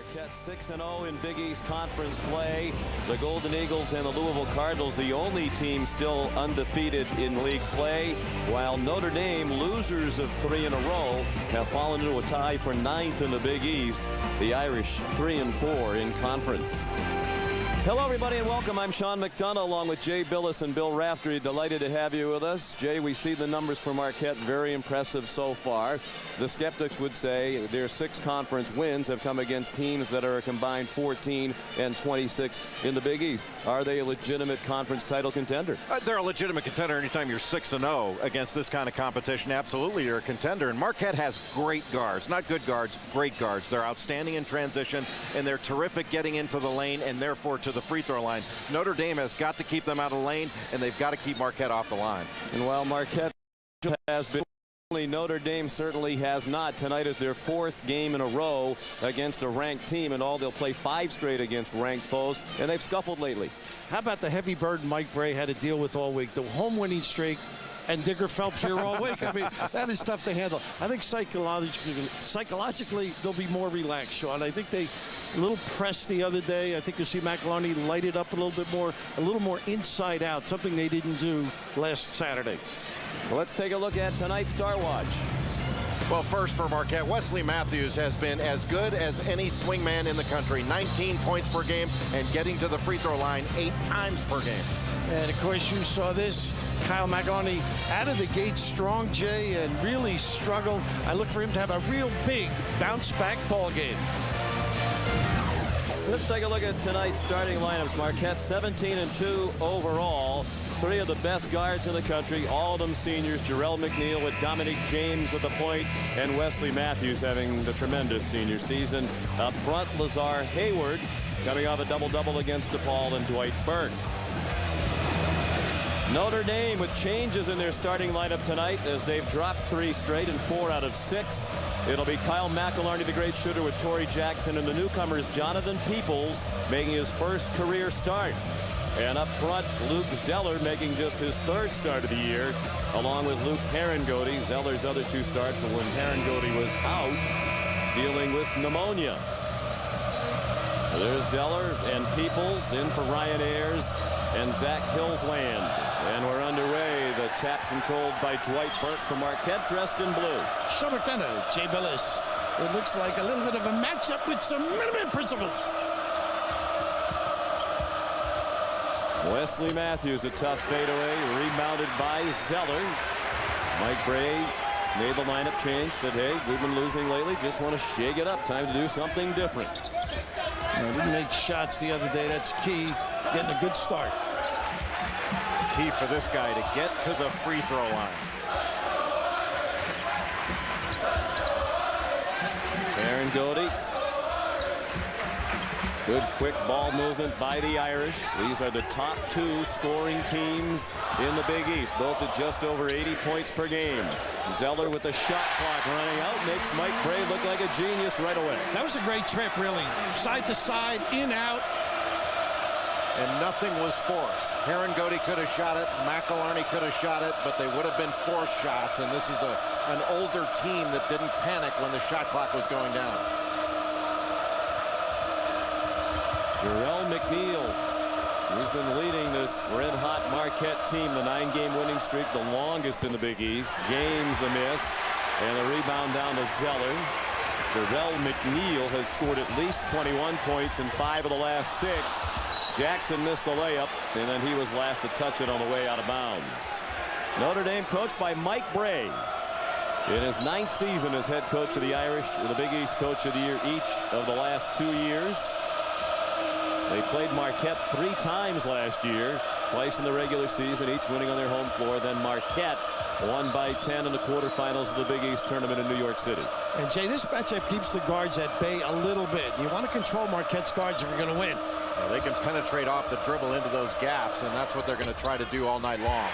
Marquette 6-0 in Big East Conference play. The Golden Eagles and the Louisville Cardinals, the only team still undefeated in league play, while Notre Dame, losers of 3 in a row, have fallen into a tie for 9th in the Big East. The Irish 3-4 in conference. Hello, everybody, and welcome. I'm Sean McDonough, along with Jay Billis and Bill Raftery. Delighted to have you with us. Jay, we see the numbers for Marquette, very impressive so far. The skeptics would say their 6 conference wins have come against teams that are a combined 14 and 26 in the Big East. Are they a legitimate conference title contender? They're a legitimate contender anytime you're 6-0 against this kind of competition. Absolutely, you're a contender. And Marquette has great guards, not good guards, great guards. They're outstanding in transition, and they're terrific getting into the lane and therefore to the free throw line. Notre Dame has got to keep them out of the lane, and they've got to keep Marquette off the line. And while Marquette has been, Notre Dame certainly has not. Tonight is their 4th game in a row against a ranked team, and they'll play 5 straight against ranked foes, and they've scuffled lately. How about the heavy burden Mike Bray had to deal with all week? The home winning streak, and Digger Phelps here all week. I mean, that is tough to handle. I think psychologically they'll be more relaxed, Sean. I think they a little pressed the other day. I think you'll see McElharney light it up a little bit more, a little more inside out, something they didn't do last Saturday. Well, let's take a look at tonight's Star Watch. Well, first for Marquette, Wesley Matthews has been as good as any swingman in the country. 19 points per game and getting to the free throw line 8 times per game. And, of course, you saw this. Kyle McElharney out of the gate strong, Jay, and really struggled. I look for him to have a real big bounce-back ball game. Let's take a look at tonight's starting lineups. Marquette 17-2 overall. 3 of the best guards in the country, all of them seniors. Jarrell McNeil with Dominic James at the point, and Wesley Matthews having the tremendous senior season. Up front, Lazar Hayward coming off a double-double against DePaul, and Dwight Burke. Notre Dame with changes in their starting lineup tonight as they've dropped 3 straight and 4 out of 6. It'll be Kyle McElharney, the great shooter, with Torrey Jackson, and the newcomers Jonathan Peoples making his first career start. And up front, Luke Zeller making just his 3rd start of the year, along with Luke Herringody. Zeller's other 2 starts were when Herringody was out dealing with pneumonia. There's Zeller and Peoples in for Ryan Ayers and Zach Hillsland. And we're underway. The tap controlled by Dwight Burke from Marquette, dressed in blue. Sean McDonough, Jay Billis. It looks like a little bit of a matchup with some minimum principles. Wesley Matthews, a tough fadeaway, rebounded by Zeller. Mike Bray made the lineup change, said, hey, we've been losing lately, just want to shake it up. Time to do something different. Didn't make shots the other day. That's key. Getting a good start. It's key for this guy to get to the free throw line. Herringody. Good quick ball movement by the Irish. These are the top 2 scoring teams in the Big East, both at just over 80 points per game. Zeller with the shot clock running out makes Mike Bray look like a genius right away. That was a great trip, really. Side to side, in, out. And nothing was forced. Herringody could have shot it, McElharney could have shot it, but they would have been forced shots, and this is an older team that didn't panic when the shot clock was going down. Jarrell McNeil, who's been leading this red-hot Marquette team, the 9-game winning streak, the longest in the Big East. James the miss, and the rebound down to Zeller. Jarrell McNeil has scored at least 21 points in 5 of the last 6. Jackson missed the layup, and then he was last to touch it on the way out of bounds. Notre Dame coached by Mike Bray. In his 9th season as head coach of the Irish, the Big East Coach of the Year each of the last 2 years. They played Marquette 3 times last year, twice in the regular season, each winning on their home floor. Then Marquette won by 10 in the quarterfinals of the Big East tournament in New York City. And, Jay, this matchup keeps the guards at bay a little bit. You want to control Marquette's guards if you're going to win. Yeah, they can penetrate off the dribble into those gaps, and that's what they're going to try to do all night long.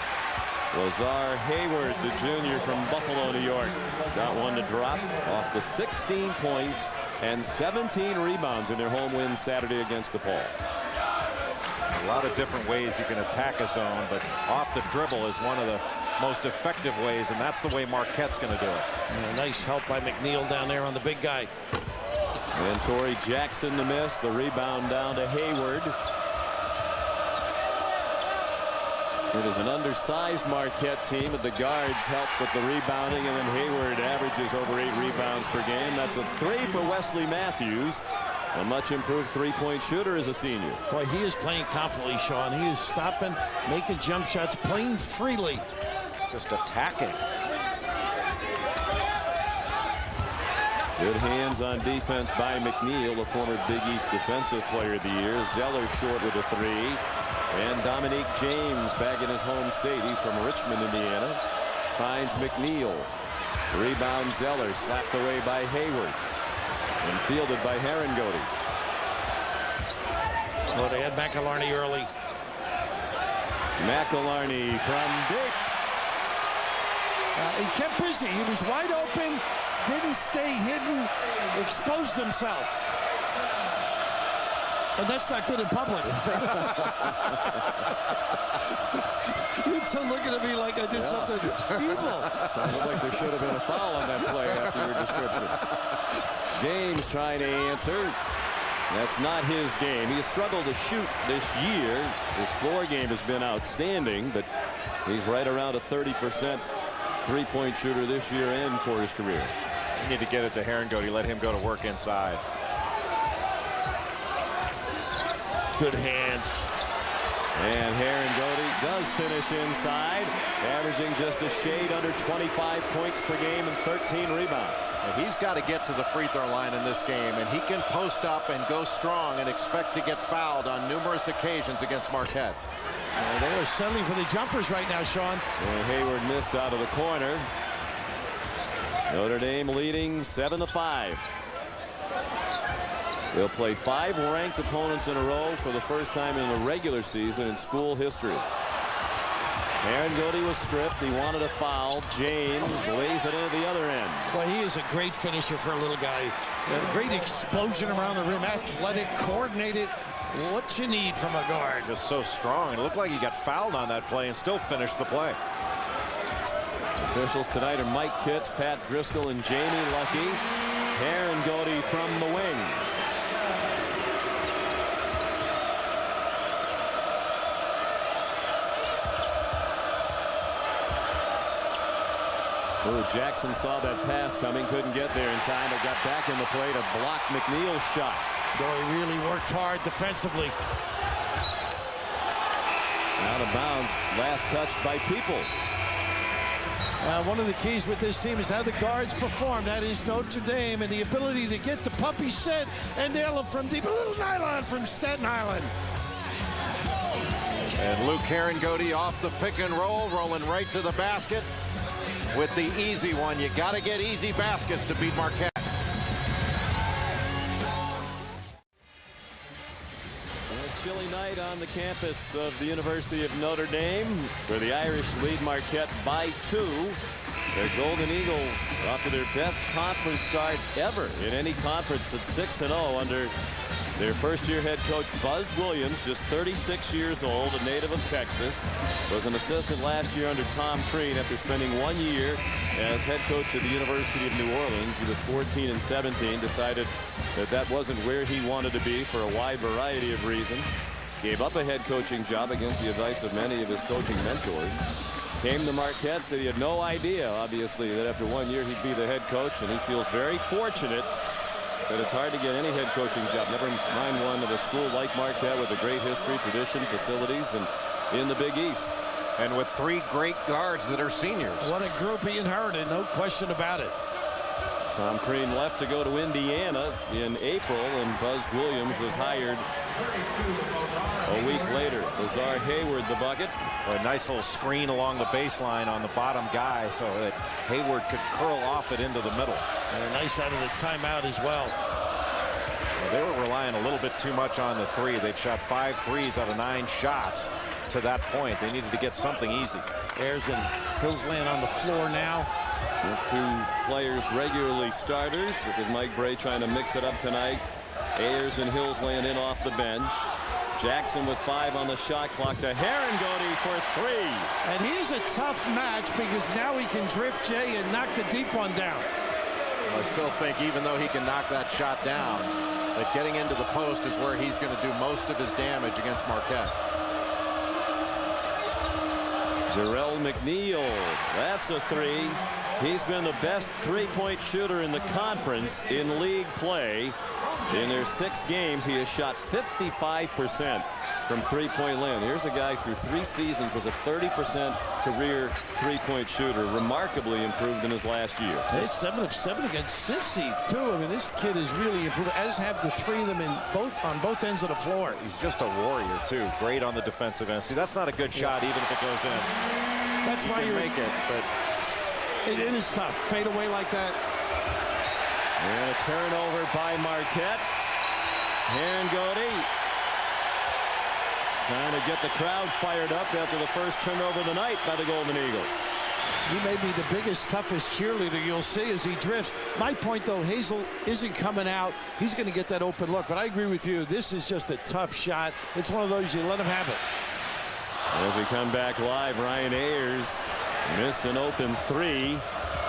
Lazar Hayward, the junior from Buffalo, New York, got one to drop off the 16 points and 17 rebounds in their home win Saturday against DePaul. A lot of different ways you can attack a zone, but off the dribble is one of the most effective ways, and that's the way Marquette's going to do it. Nice help by McNeil down there on the big guy. And Torrey Jackson the miss. The rebound down to Hayward. It is an undersized Marquette team, but the guards help with the rebounding, and then Hayward averages over 8 rebounds per game. That's a 3 for Wesley Matthews. A much improved three-point shooter as a senior. Boy, he is playing confidently, Sean. He is stopping, making jump shots, playing freely. Just attacking. Good hands on defense by McNeil, a former Big East Defensive Player of the Year. Zeller short with a 3. And Dominique James back in his home state. He's from Richmond, Indiana. Finds McNeil. Rebound Zeller, slapped away by Hayward. And fielded by Herringody. Well, they had McElharney early. McElharney from deep. He kept busy. He was wide open, didn't stay hidden, exposed himself. And that's not good in public. You're still looking at me like I did something evil. Sounded like there should have been a foul on that play after your description. James trying to answer. That's not his game. He has struggled to shoot this year. His floor game has been outstanding, but he's right around a 30% three-point shooter this year and for his career. You need to get it to Herringody. Let him go to work inside. Good hands. And Herringody does finish inside, averaging just a shade under 25 points per game and 13 rebounds. And he's got to get to the free throw line in this game, and he can post up and go strong and expect to get fouled on numerous occasions against Marquette. They are settling for the jumpers right now, Sean. And Hayward missed out of the corner. Notre Dame leading 7-5. They'll play 5 ranked opponents in a row for the first time in the regular season in school history. Herringody was stripped. He wanted a foul. James lays it into the other end. Well, he is a great finisher for a little guy. A great explosion around the rim. Athletic, coordinated. What you need from a guard. Just so strong. It looked like he got fouled on that play and still finished the play. Officials tonight are Mike Kitts, Pat Driscoll, and Jamie Lucky. Herringody from the wing. Ooh, Jackson saw that pass coming, couldn't get there in time, but got back in the play to block McNeil's shot. Boy, he really worked hard defensively. Out of bounds, last touched by Peoples. One of the keys with this team is how the guards perform. That is Notre Dame and the ability to get the puppy set and nail them from deep. A little nylon from Staten Island. And Luke Herringody off the pick and roll, rolling right to the basket. With the easy one, you got to get easy baskets to beat Marquette. A chilly night on the campus of the University of Notre Dame, where the Irish lead Marquette by 2. Their Golden Eagles off to their best conference start ever in any conference at 6-0 under their first-year head coach Buzz Williams, just 36 years old, a native of Texas, was an assistant last year under Tom Crean after spending 1 year as head coach at the University of New Orleans. He was 14-17, decided that that wasn't where he wanted to be for a wide variety of reasons. Gave up a head coaching job against the advice of many of his coaching mentors. Came to Marquette, said he had no idea, obviously, that after 1 year he'd be the head coach, and he feels very fortunate that it's hard to get any head coaching job, never mind one at a school like Marquette with a great history, tradition, facilities, and in the Big East. And with 3 great guards that are seniors. What a group he inherited, no question about it. Tom Crean left to go to Indiana in April, and Buzz Williams was hired a week later. Lazard Hayward the bucket. A nice little screen along the baseline on the bottom guy so that Hayward could curl off it into the middle. And nice out of the timeout as well. They were relying a little bit too much on the 3. They'd shot 5 threes out of 9 shots to that point. They needed to get something easy. Ayers and Hillsland on the floor now. The 2 players regularly starters, with Mike Bray trying to mix it up tonight. Ayers and Hillsland in off the bench. Jackson with 5 on the shot clock to Herringody for 3. And he's a tough match because now he can drift Jay and knock the deep one down. I still think, even though he can knock that shot down, that getting into the post is where he's going to do most of his damage against Marquette. Jarrell McNeil, that's a three. He's been the best three-point shooter in the conference in league play. In their 6 games, he has shot 55% from three-point land. Here's a guy through 3 seasons was a 30% career three-point shooter, remarkably improved in his last year. It's 7 of 7 against Cincy too. I mean, this kid is really improved, as have the 3 of them on both ends of the floor. He's just a warrior too. Great on the defensive end. See, that's not a good shot, even if it goes in. That's why you make it, but it is tough. Fade away like that. And a turnover by Marquette. Herringody trying to get the crowd fired up after the first turnover of the night by the Golden Eagles. He may be the biggest, toughest cheerleader you'll see as he drifts. My point, though, Hazel isn't coming out. He's going to get that open look. But I agree with you. This is just a tough shot. It's one of those you let him have it. As we come back live, Ryan Ayers missed an open 3.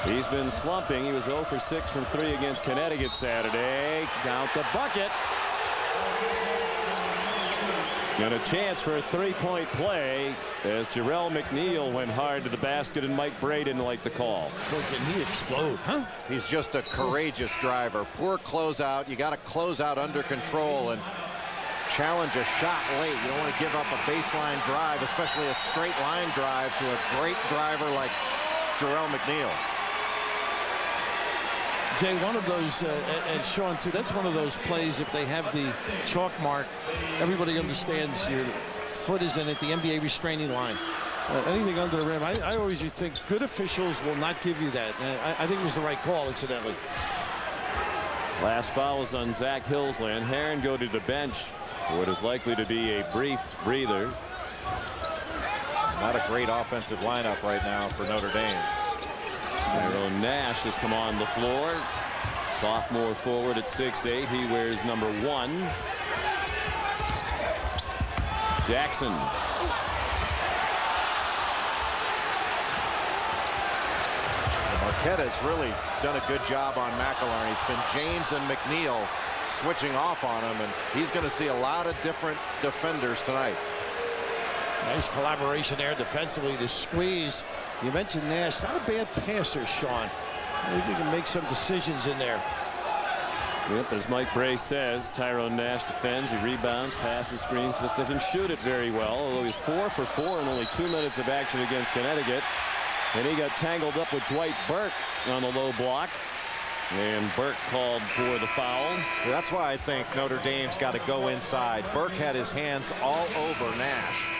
He's been slumping. He was 0 for 6 from 3 against Connecticut Saturday. Count the bucket. And a chance for a 3-point play as Jarrell McNeil went hard to the basket and Mike Bray didn't like the call. Boy, can he explode, huh? He's just a courageous driver. Poor closeout. You got to close out under control and challenge a shot late. You don't want to give up a baseline drive, especially a straight line drive to a great driver like Jarrell McNeil. Jay, one of those, and Sean too, that's one of those plays, if they have the chalk mark, everybody understands your foot is in it, the NBA restraining line. Anything under the rim, I always think good officials will not give you that. I think it was the right call, incidentally. Last foul is on Zach Hillsland. Herron go to the bench for what is likely to be a brief breather. Not a great offensive lineup right now for Notre Dame. Tyrone Nash has come on the floor. Sophomore forward at 6'8". He wears number 1. Jackson. Marquette has really done a good job on McElharney. It's been James and McNeil switching off on him, and he's going to see a lot of different defenders tonight. Nice collaboration there defensively. The squeeze. You mentioned Nash. Not a bad passer, Sean. He can make some decisions in there. Yep, as Mike Bray says, Tyrone Nash defends, he rebounds, passes, screens, just doesn't shoot it very well, although he's 4 for 4 in only 2 minutes of action against Connecticut. And he got tangled up with Dwight Burke on the low block. And Burke called for the foul. That's why I think Notre Dame's got to go inside. Burke had his hands all over Nash.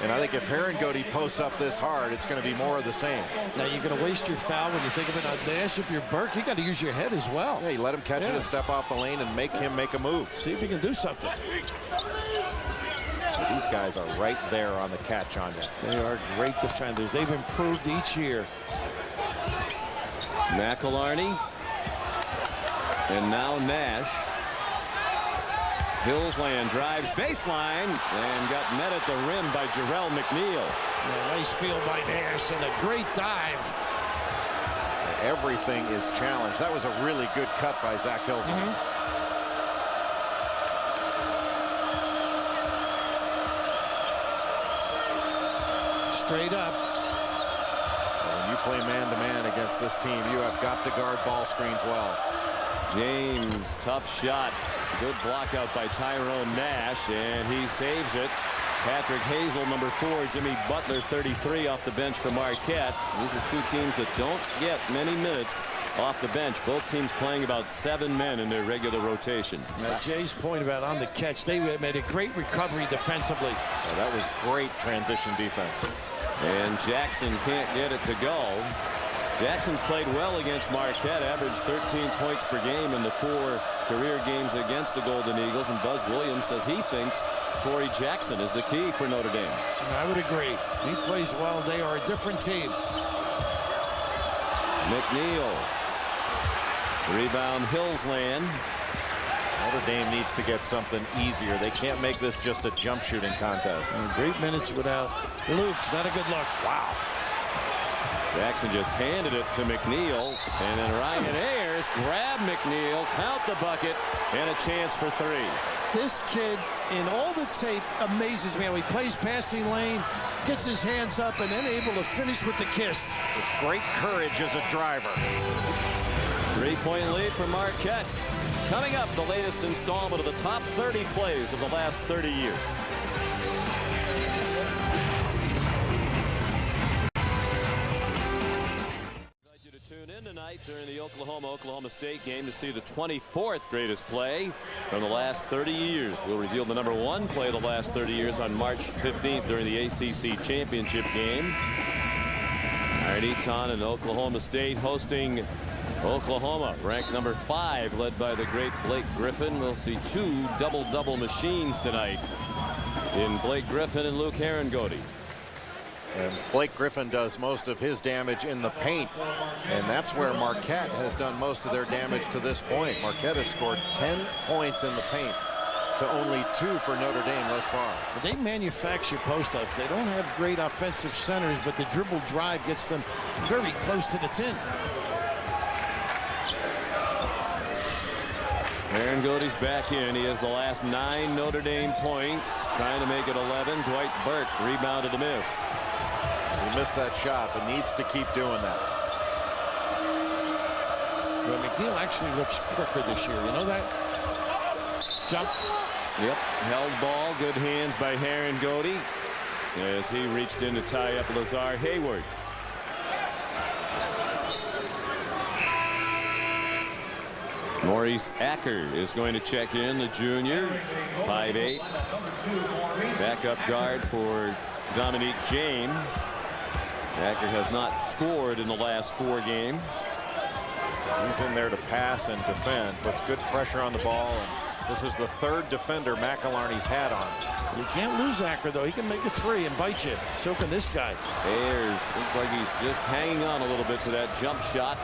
And I think if Herringody posts up this hard, it's going to be more of the same. Now you're going to waste your foul when you think of it on Nash. If you're Burke, you got to use your head as well. Yeah, you let him catch it a step off the lane and make him make a move. See if he can do something. These guys are right there on the catch on you. They are great defenders. They've improved each year. McElharney. And now Nash. Hillsland drives baseline and got met at the rim by Jarrell McNeil. Yeah, nice field by Nash and a great dive. Everything is challenged. That was a really good cut by Zach Hillsland. Straight up. When you play man-to-man against this team, you have got to guard ball screens well. James, tough shot. Good block out by Tyrone Nash, and he saves it. Patrick Hazel, number 4. Jimmy Butler, 33, off the bench for Marquette. These are 2 teams that don't get many minutes off the bench. Both teams playing about 7 men in their regular rotation. Now, Jay's point about on the catch, they made a great recovery defensively. Yeah, that was great transition defense. And Jackson can't get it to go. Jackson's played well against Marquette, averaged 13 points per game in the 4 career games against the Golden Eagles, and Buzz Williams says he thinks Torrey Jackson is the key for Notre Dame. I would agree. He plays well. They are a different team. McNeil. Rebound Hillsland. Notre Dame needs to get something easier. They can't make this just a jump shooting contest. And great minutes without Luke. Not a good look. Wow. Jackson just handed it to McNeil, and then Ryan Ayers Ayers grab McNeil, count the bucket, and a chance for three. This kid, in all the tape, amazes me. He plays passing lane, gets his hands up, and then able to finish with the kiss. With great courage as a driver. 3-point lead for Marquette. Coming up, the latest installment of the top 30 plays of the last 30 years. Tune in tonight during the Oklahoma State game to see the 24th greatest play from the last 30 years. We'll reveal the #1 play of the last 30 years on March 15th during the ACC championship game. Aaron Eaton and Oklahoma State hosting Oklahoma, ranked number 5, led by the great Blake Griffin. We'll see 2 double-double machines tonight in Blake Griffin and Luke Herringody. And Blake Griffin does most of his damage in the paint, and that's where Marquette has done most of their damage to this point. Marquette has scored 10 points in the paint to only 2 for Notre Dame thus far. They manufacture post-ups. They don't have great offensive centers, but the dribble drive gets them very close to the 10. Herringody's back in. He has the last 9 Notre Dame points, trying to make it 11. Dwight Burke rebounded the miss. He missed that shot, but needs to keep doing that. Well, McNeil actually looks quicker this year. You know that? Jump. Yep. Held ball. Good hands by Herringody as he reached in to tie up Lazar Hayward. Maurice Acker is going to check in, the junior, 5'8". Backup guard for Dominique James. Acker has not scored in the last 4 games. He's in there to pass and defend, puts good pressure on the ball, and this is the 3rd defender McElharney's had on. You can't lose Acker, though. He can make a 3 and bite you. So can this guy. Ayers looks like he's just hanging on a little bit to that jump shot.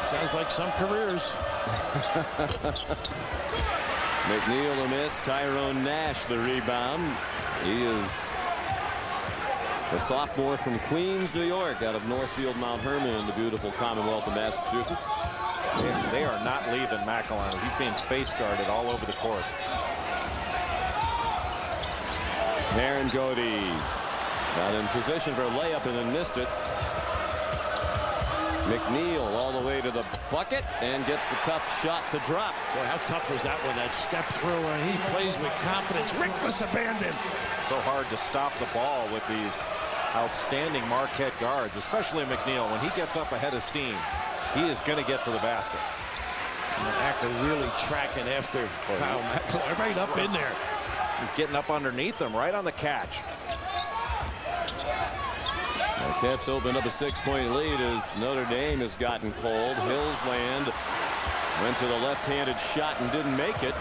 Sounds like some careers. McNeil a miss. Tyrone Nash the rebound. He is a sophomore from Queens, New York, out of Northfield, Mount Hermon in the beautiful Commonwealth of Massachusetts. They are not leaving McElharney. He's being face guarded all over the court. Herringody got in position for a layup and then missed it. McNeil all the way to the bucket and gets the tough shot to drop. Boy, how tough was that one? That step through, and he plays with confidence. Reckless abandon. So hard to stop the ball with these outstanding Marquette guards, especially McNeil. When he gets up ahead of steam, he is going to get to the basket. Acker really tracking after Kyle McElharney, right up in there. He's getting up underneath them, right on the catch. Marquette's opened up a 6-point lead as Notre Dame has gotten cold. Hillsland went to the left-handed shot and didn't make it.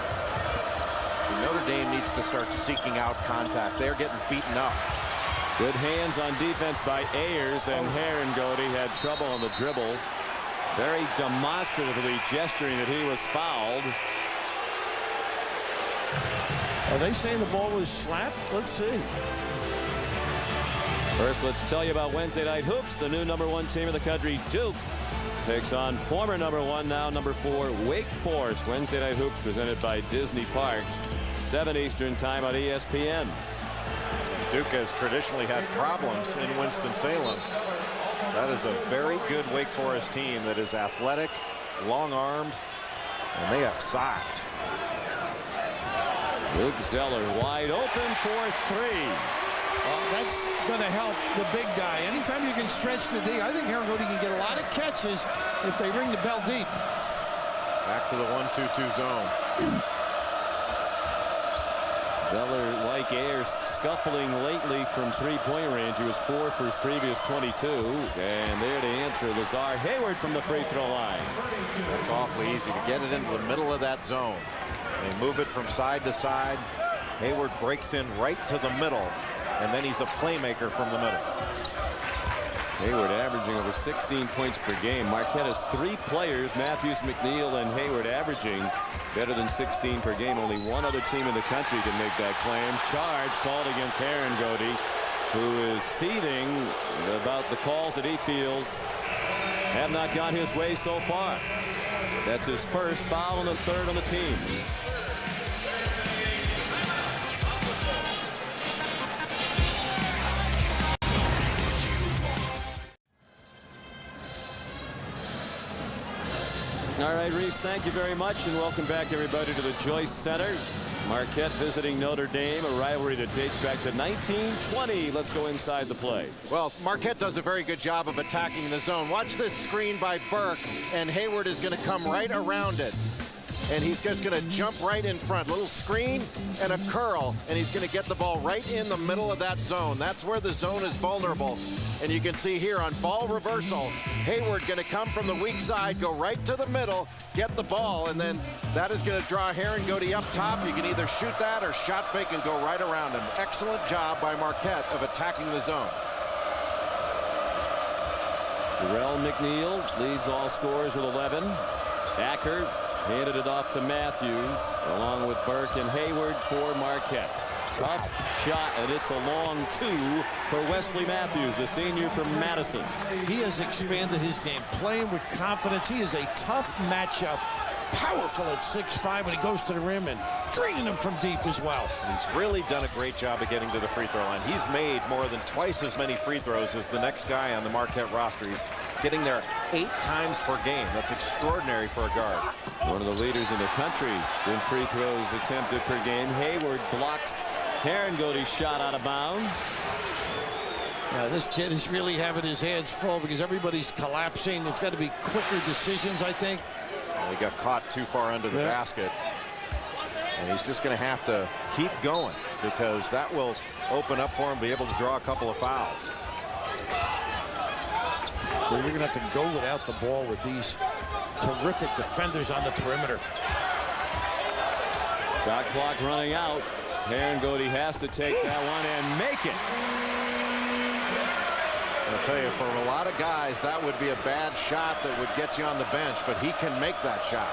Notre Dame needs to start seeking out contact. They're getting beaten up. Good hands on defense by Ayers. Then Herringody had trouble on the dribble. Very demonstratively gesturing that he was fouled. Are they saying the ball was slapped? Let's see. First, let's tell you about Wednesday Night Hoops. The new #1 team in the country, Duke, takes on former #1, now #4, Wake Forest. Wednesday Night Hoops presented by Disney Parks, 7 Eastern time on ESPN. Duke has traditionally had problems in Winston-Salem. That is a very good Wake Forest team that is athletic, long-armed, and they have size. Luke Zeller wide open for 3. That's going to help the big guy. Anytime you can stretch the D, I think Herringody can get a lot of catches if they ring the bell deep. Back to the 1-2-2 zone. Zeller, like Ayers, scuffling lately from 3-point range. He was 4 for his previous 22. And there to answer, Lazar Hayward from the free throw line. That's awfully easy to get it into the middle of that zone. They move it from side to side. Hayward breaks in right to the middle, and then he's a playmaker from the middle. Hayward averaging over 16 points per game. Marquette has 3 players, Matthews, McNeil, and Hayward, averaging better than 16 per game. Only one other team in the country can make that claim. Charge called against Herringody, who is seething about the calls that he feels have not gone his way so far. That's his first foul and the third on the team. All right, Reese, thank you very much, and welcome back, everybody, to the Joyce Center. Marquette visiting Notre Dame, a rivalry that dates back to 1920. Let's go inside the play. Well, Marquette does a very good job of attacking the zone. Watch this screen by Burke, and Hayward is going to come right around it. And he's just going to jump right in front. Little screen and a curl, and he's going to get the ball right in the middle of that zone. That's where the zone is vulnerable. And you can see here on ball reversal, Hayward going to come from the weak side, go right to the middle, get the ball, and then that is going to draw Herringody up top. You can either shoot that or shot fake and go right around him. Excellent job by Marquette of attacking the zone. Jarrell McNeil leads all scorers with 11. Acker handed it off to Matthews, along with Burke and Hayward for Marquette. Tough shot, and it's a long two for Wesley Matthews, the senior from Madison. He has expanded his game, playing with confidence. He is a tough matchup, powerful at 6'5", when he goes to the rim and draining them from deep as well. He's really done a great job of getting to the free throw line. He's made more than twice as many free throws as the next guy on the Marquette roster. He's getting there 8 times per game. That's extraordinary for a guard. One of the leaders in the country in free throws attempted per game. Hayward blocks Herringody's shot out of bounds. Now, this kid is really having his hands full because everybody's collapsing. It's got to be quicker decisions, I think. Well, he got caught too far under the basket. And he's just going to have to keep going because that will open up for him to be able to draw a couple of fouls. Well, you're going to have to go without the ball with these terrific defenders on the perimeter. Shot clock running out. Herringody has to take that one and make it. I'll tell you, for a lot of guys, that would be a bad shot that would get you on the bench, but he can make that shot.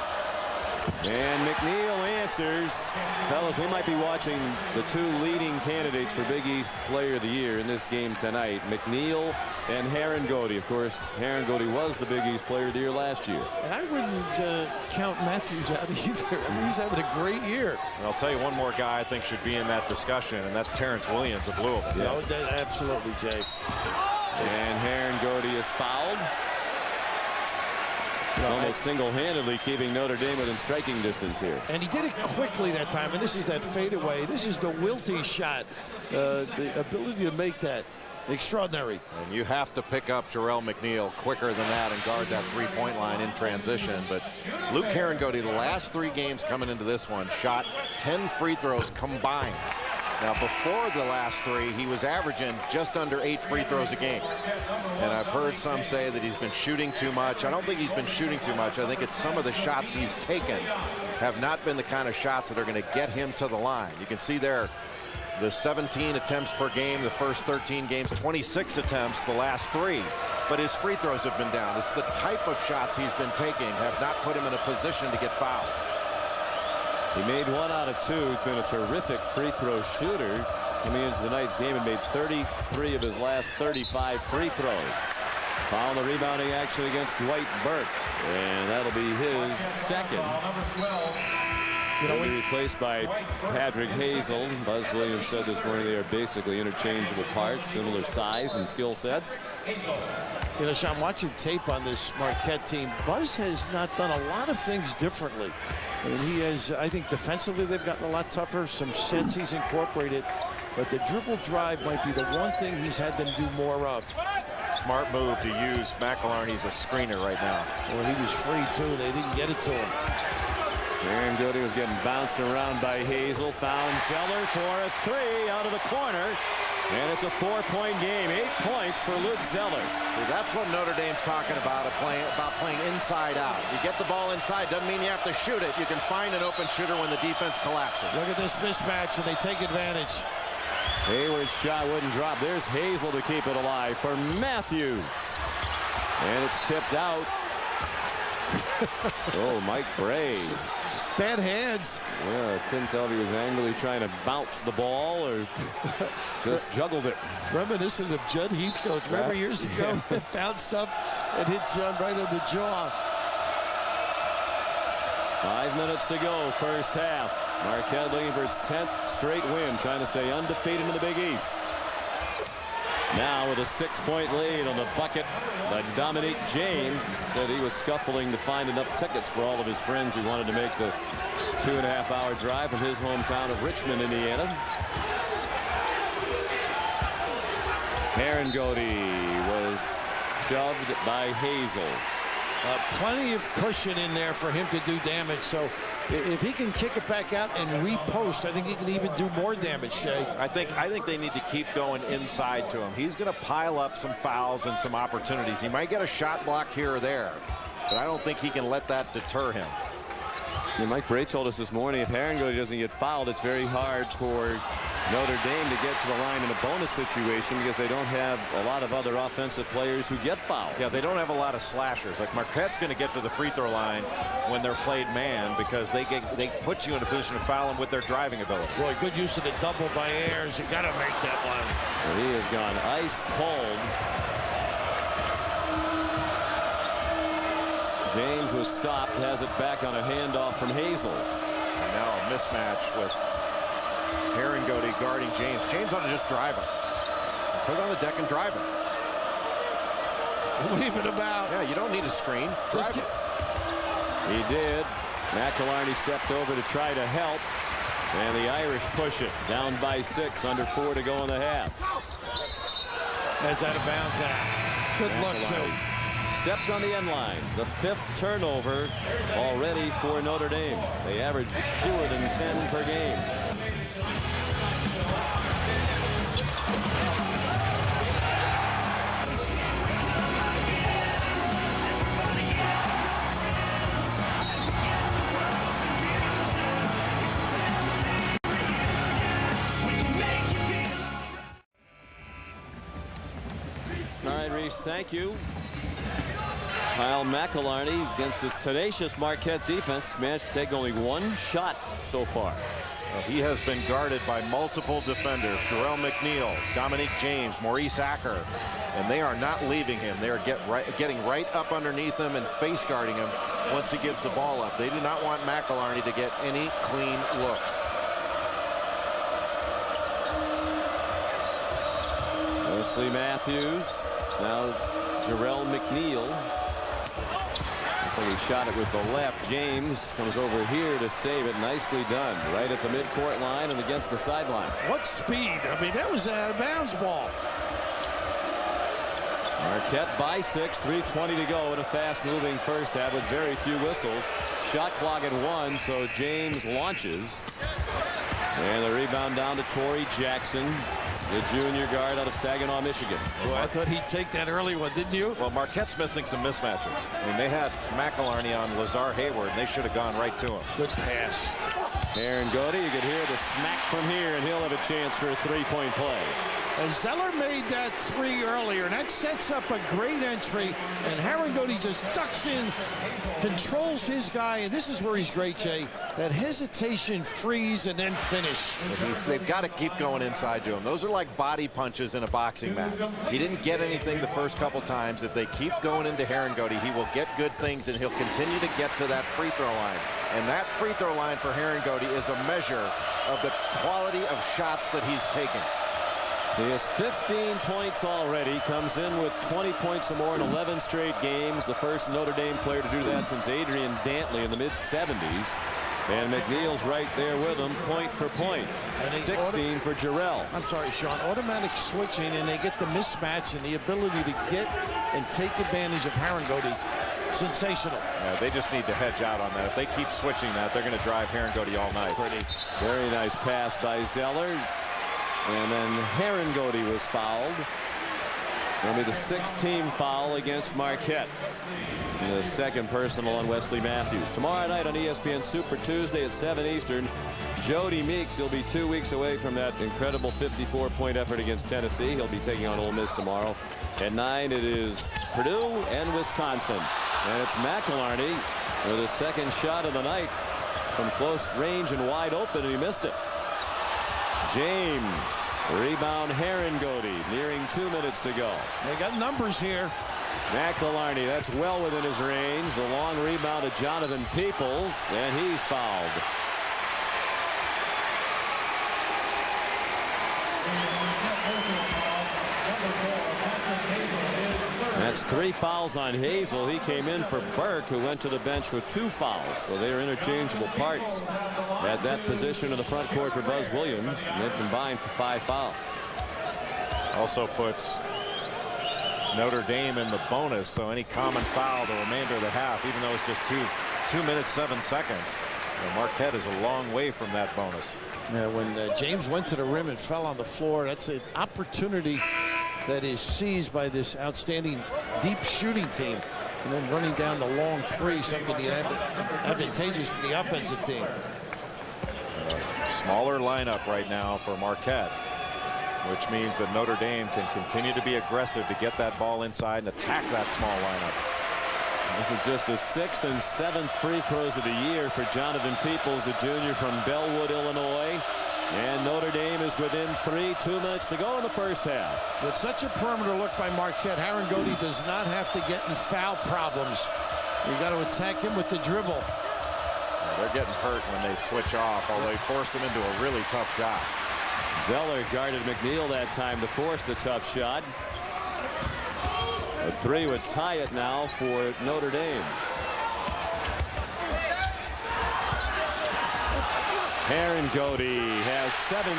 And McNeil answers. Fellas, we might be watching the two leading candidates for Big East Player of the Year in this game tonight. McNeil and Herringody. Of course, Herringody was the Big East Player of the Year last year. And I wouldn't count Matthews out either. I mean, he's having a great year. And I'll tell you one more guy I think should be in that discussion, and that's Terrence Williams of Louisville. Yeah. No, absolutely, Jay. And Herringody is fouled. Almost single-handedly keeping Notre Dame within striking distance here. And he did it quickly that time, and this is that fadeaway. This is the wilty shot. The ability to make that extraordinary. And you have to pick up Jarrell McNeil quicker than that and guard that three-point line in transition. But Luke Herringody, the last 3 games coming into this one, shot 10 free throws combined. Now, before the last 3, he was averaging just under 8 free throws a game. And I've heard some say that he's been shooting too much. I don't think he's been shooting too much. I think it's some of the shots he's taken have not been the kind of shots that are going to get him to the line. You can see there the 17 attempts per game, the first 13 games, 26 attempts the last 3. But his free throws have been down. It's the type of shots he's been taking have not put him in a position to get fouled. He made 1 out of 2. He's been a terrific free throw shooter. Coming into tonight's game and made 33 of his last 35 free throws. Foul the rebounding action against Dwight Burke. And that'll be his second. He'll be replaced by Patrick Hazel. Buzz Williams said this morning they are basically interchangeable parts, similar size and skill sets. You know, Sean, watching tape on this Marquette team, Buzz has not done a lot of things differently. I mean, he has, I think defensively they've gotten a lot tougher, some sense he's incorporated, but the dribble drive might be the one thing he's had them do more of. Smart move to use McElharney as a screener right now. Well, he was free too. They didn't get it to him. Herringody was getting bounced around by Hazel. Found Zeller for a 3 out of the corner. And it's a 4-point game. 8 points for Luke Zeller. See, that's what Notre Dame's talking about playing inside out. You get the ball inside, doesn't mean you have to shoot it. You can find an open shooter when the defense collapses. Look at this mismatch, and they take advantage. Hayward's shot wouldn't drop. There's Hazel to keep it alive for Matthews. And it's tipped out. Oh, Mike Bray. bad hands. Yeah, I couldn't tell if he was angrily trying to bounce the ball or just juggled it. Reminiscent of Judd Heathcote. Remember years ago, bounced up and hit Judd right on the jaw. 5 minutes to go, first half. Marquette looking for its 10th straight win, trying to stay undefeated in the Big East. Now with a 6-point lead on the bucket by Dominique James. Said he was scuffling to find enough tickets for all of his friends who wanted to make the 2.5-hour drive from his hometown of Richmond, Indiana. Herringody was shoved by Hazel. Plenty of cushion in there for him to do damage. So if he can kick it back out and repost, I think he can even do more damage, Jay. I think they need to keep going inside to him. He's going to pile up some fouls and some opportunities. He might get a shot blocked here or there, but I don't think he can let that deter him. Yeah, Mike Bray told us this morning if Herringody doesn't get fouled, it's very hard for Notre Dame to get to the line in a bonus situation because they don't have a lot of other offensive players who get fouled. Yeah, they don't have a lot of slashers. Like Marquette's going to get to the free throw line when they're played man because they put you in a position to foul them with their driving ability. Boy, good use of the double by Ayers. You got to make that one. Well, he has gone ice cold. James was stopped, has it back on a handoff from Hazel. And now a mismatch with Herringody guarding James. James ought to just drive him. Put it on the deck and drive him. Leaving him out. Yeah, you don't need a screen. Drive him. He did. McElharney stepped over to try to help. And the Irish push it. Down by 6, under 4 to go in the half. That's out of bounds out. Good luck, too. Stepped on the end line. The 5th turnover already for Notre Dame. They average fewer than 10 per game. All right, Reese, thank you. Kyle McElharney against this tenacious Marquette defense managed to take only 1 shot so far. Well, he has been guarded by multiple defenders. Jarrell McNeil, Dominique James, Maurice Acker, and they are not leaving him. They are getting right up underneath him and face guarding him once he gives the ball up. They do not want McElharney to get any clean looks. Wesley Matthews, now Jarrell McNeil. He shot it with the left. James comes over here to save it. Nicely done. Right at the midcourt line and against the sideline. What speed. I mean, that was an out of bounds ball. Marquette by 6, 3:20 to go in a fast-moving first half with very few whistles. Shot clock at 1, so James launches. And the rebound down to Torrey Jackson, the junior guard out of Saginaw, Michigan. Well, I thought he'd take that early one, didn't you? Well, Marquette's missing some mismatches. I mean, they had McElharney on Lazar Hayward, and they should have gone right to him. Good pass. Herringody, you could hear the smack from here, and he'll have a chance for a 3-point play. And Zeller made that 3 earlier, and that sets up a great entry. And Herringody just ducks in, controls his guy, and this is where he's great, Jay. That hesitation, freeze, and then finish. They've got to keep going inside to him. Those are like body punches in a boxing match. He didn't get anything the first couple times. If they keep going into Herringody, he will get good things, and he'll continue to get to that free throw line. And that free throw line for Herringody is a measure of the quality of shots that he's taken. He has 15 points already, comes in with 20 points or more in 11 straight games. The first Notre Dame player to do that since Adrian Dantley in the mid-70s. And McNeil's right there with him, point for point. 16 for Jarrell. I'm sorry, Sean. Automatic switching, and they get the mismatch and the ability to get and take advantage of Herringody. Sensational. Yeah, they just need to hedge out on that. If they keep switching that, they're going to drive Herringody all night. Very nice pass by Zeller. And then Herringody was fouled. It'll be the 6th team foul against Marquette. And the 2nd personal on Wesley Matthews. Tomorrow night on ESPN Super Tuesday at 7 Eastern, Jody Meeks. He'll be 2 weeks away from that incredible 54-point effort against Tennessee. He'll be taking on Ole Miss tomorrow. At 9, it is Purdue and Wisconsin. And it's McElharney with his 2nd shot of the night from close range and wide open, and he missed it. James, rebound Herringody, nearing 2 minutes to go. They got numbers here. McElharney, that's well within his range. The long rebound to Jonathan Peoples, and he's fouled. That's 3 fouls on Hazel. He came in for Burke, who went to the bench with 2 fouls. So they are interchangeable parts at that position in the front court for Buzz Williams. And they've combined for 5 fouls. Also puts Notre Dame in the bonus. So any common foul the remainder of the half, even though it's just 2 minutes 7 seconds. Marquette is a long way from that bonus. Yeah, when James went to the rim and fell on the floor, that's an opportunity that is seized by this outstanding deep shooting team, and then running down the long 3, something advantageous to the offensive team. Smaller lineup right now for Marquette, which means that Notre Dame can continue to be aggressive to get that ball inside and attack that small lineup. This is just the 6th and 7th free throws of the year for Jonathan Peoples, the junior from Bellwood, Illinois. And Notre Dame is within 3, 2 minutes to go in the first half. With such a perimeter look by Marquette, Herringody does not have to get in foul problems. You got to attack him with the dribble. They're getting hurt when they switch off, although they forced him into a really tough shot. Zeller guarded McNeil that time to force the tough shot. A 3 would tie it now for Notre Dame. Herringody has 17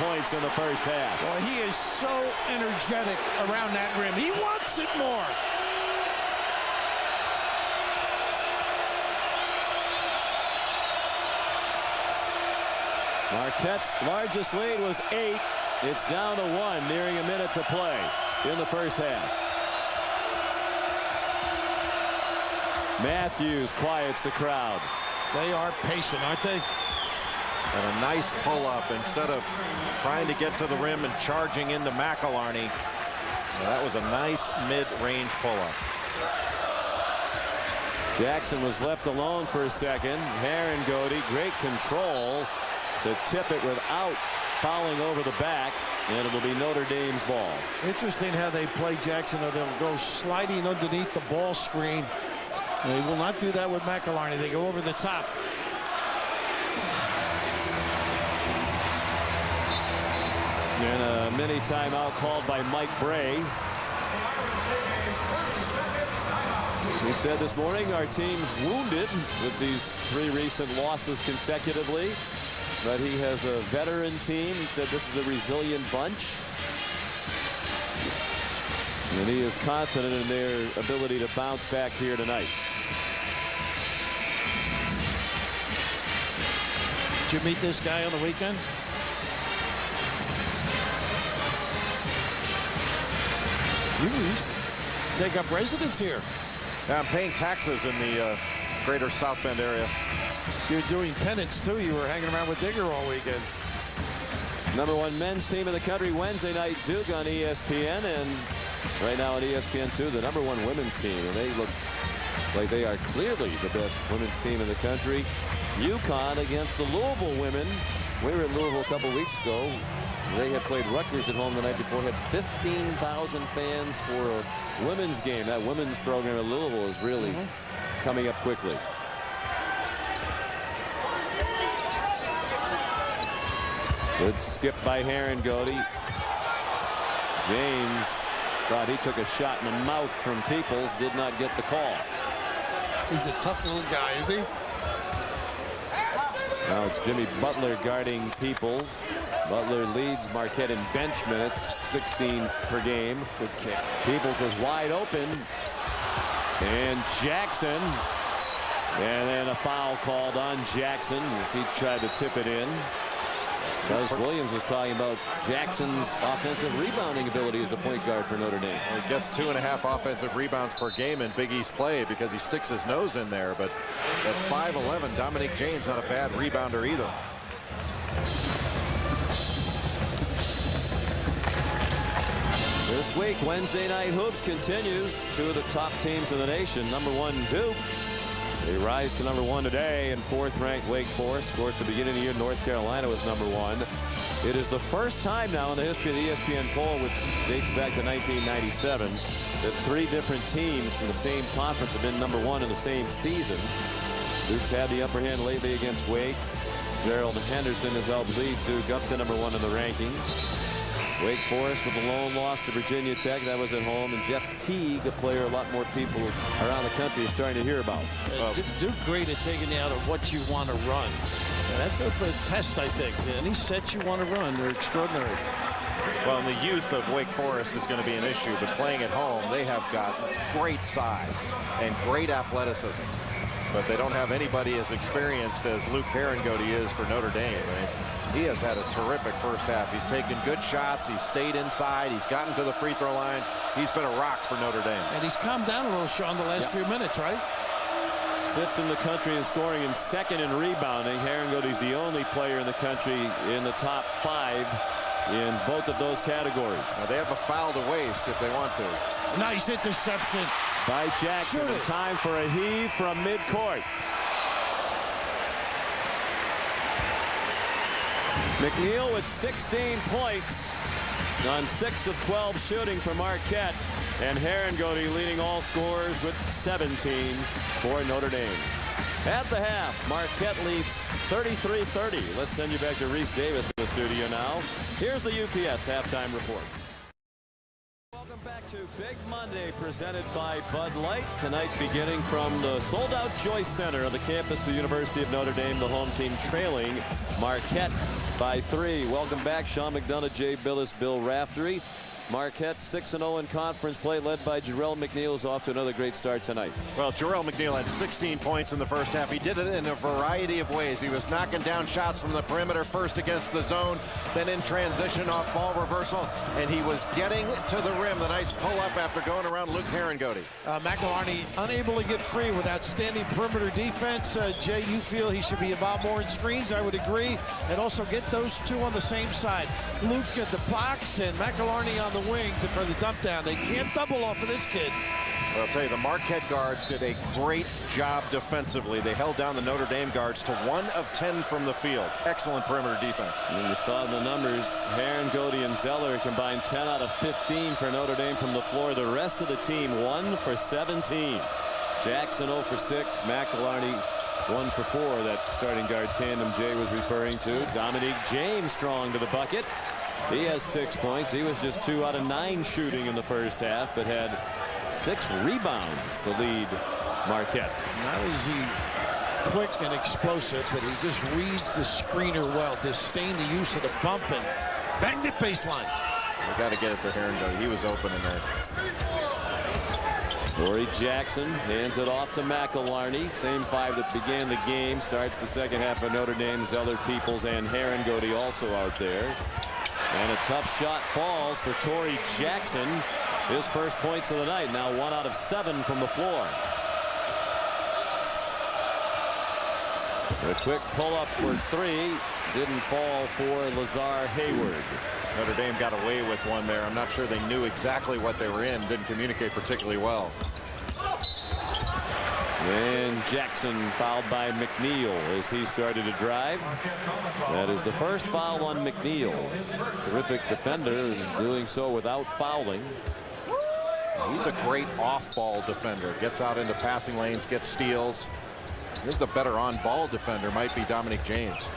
points in the first half. Well, he is so energetic around that rim. He wants it more. Marquette's largest lead was 8. It's down to 1, nearing a minute to play in the first half. Matthews quiets the crowd. They are patient, aren't they? And a nice pull-up instead of trying to get to the rim and charging into McElharney. That was a nice mid-range pull-up. Jackson was left alone for a second. Herringody, great control to tip it without fouling over the back, and it'll be Notre Dame's ball. Interesting how they play Jackson. They'll go sliding underneath the ball screen. They will not do that with McElharney. They go over the top. And a mini timeout called by Mike Bray. He said this morning our team's wounded with these 3 recent losses consecutively, but he has a veteran team. He said this is a resilient bunch, and he is confident in their ability to bounce back here tonight. Did you meet this guy on the weekend? You take up residence here. Yeah, I'm paying taxes in the greater South Bend area. You're doing penance too. You were hanging around with Digger all weekend. #1 men's team in the country Wednesday night, Duke on ESPN, and right now on ESPN2 the #1 women's team, and they look like they are clearly the best women's team in the country. UConn against the Louisville women. We were in Louisville a couple weeks ago. They had played Rutgers at home the night before. Had 15,000 fans for a women's game. That women's program at Louisville is really coming up quickly. Good skip by Herringody. James thought he took a shot in the mouth from Peoples. Did not get the call. He's a tough little guy, isn't he? Now it's Jimmy Butler guarding Peoples. Butler leads Marquette in bench minutes, 16 per game. Good kick. Peoples was wide open. And Jackson. And then a foul called on Jackson as he tried to tip it in. Buzz Williams was talking about Jackson's offensive rebounding ability as the point guard for Notre Dame. Well, he gets 2.5 offensive rebounds per game in Big East play because he sticks his nose in there. But at 5'11", Dominique James not a bad rebounder either. This week, Wednesday Night Hoops continues. 2 of the top teams in the nation. #1 Duke They rise to #1 today, and 4th-ranked Wake Forest. Of course, the beginning of the year, North Carolina was #1. It is the first time now in the history of the ESPN poll, which dates back to 1997, that 3 different teams from the same conference have been #1 in the same season. Duke's had the upper hand lately against Wake. Gerald Henderson has helped lead Duke up to #1 in the rankings. Wake Forest with a lone loss to Virginia Tech. That was at home. And Jeff Teague, a player a lot more people around the country are starting to hear about. Duke great at taking you out of what you want to run. And that's going to put a test, I think. Any sets you want to run, they're extraordinary. Well, and the youth of Wake Forest is going to be an issue, but playing at home, they have got great size and great athleticism. But they don't have anybody as experienced as Luke Herringody is for Notre Dame. I mean, he has had a terrific first half. He's taken good shots. He's stayed inside. He's gotten to the free throw line. He's been a rock for Notre Dame. And he's calmed down a little, Sean, the last few minutes, right? 5th in the country in scoring and 2nd in rebounding. Herringody's the only player in the country in the top 5 in both of those categories. Now, they have a foul to waste if they want to. Nice interception By Jackson. In time for a heave from midcourt. McNeil with 16 points on 6 of 12 shooting for Marquette. And Herringody leading all scorers with 17 for Notre Dame. At the half, Marquette leads 33-30. Let's send you back to Reese Davis in the studio now. Here's the UPS halftime report. Welcome back to Big Monday, presented by Bud Light. Tonight, beginning from the sold-out Joyce Center of the campus of the University of Notre Dame, the home team trailing Marquette by 3. Welcome back, Sean McDonough, Jay Billis, Bill Raftery. Marquette 6-0 in conference play, led by Jarrell McNeil, is off to another great start tonight. Well, Jarrell McNeil had 16 points in the first half. He did it in a variety of ways. He was knocking down shots from the perimeter, first against the zone, then in transition off ball reversal, and he was getting to the rim. The nice pull-up after going around Luke Herringody. McElharney unable to get free with outstanding perimeter defense. Jay, you feel he should be involved more in screens? I would agree. And also get those two on the same side. Luke at the box and McElharney on the wing for the dump down. They can't double off of this kid. Well, I'll tell you, the Marquette guards did a great job defensively. They held down the Notre Dame guards to 1 of 10 from the field. Excellent perimeter defense. And you saw in the numbers, Herringody and Zeller combined 10 out of 15 for Notre Dame from the floor. The rest of the team 1 for 17. Jackson 0 for 6. McElharney 1 for 4. That starting guard tandem Jay was referring to. Dominique James strong to the bucket. He has 6 points. He was just 2 out of 9 shooting in the first half, but had 6 rebounds to lead Marquette. Not is he quick and explosive, but he just reads the screener well. Disdain the use of the bump and bang the baseline. We got to get it to Herringody. He was open in there. Corey Jackson hands it off to McElharney. Same 5 that began the game. Starts the second half for Notre Dame. Zeller, Peoples, and Herringody also out there. And a tough shot falls for Torrey Jackson. His first points of the night. Now 1 out of 7 from the floor. A quick pull-up for 3. Didn't fall for Lazar Hayward. Notre Dame got away with one there. I'm not sure they knew exactly what they were in. Didn't communicate particularly well. And Jackson fouled by McNeil as he started to drive. That is the first foul on McNeil. Terrific defender, doing so without fouling. He's a great off-ball defender. Gets out into passing lanes, gets steals. I think the better on-ball defender might be Dominique James.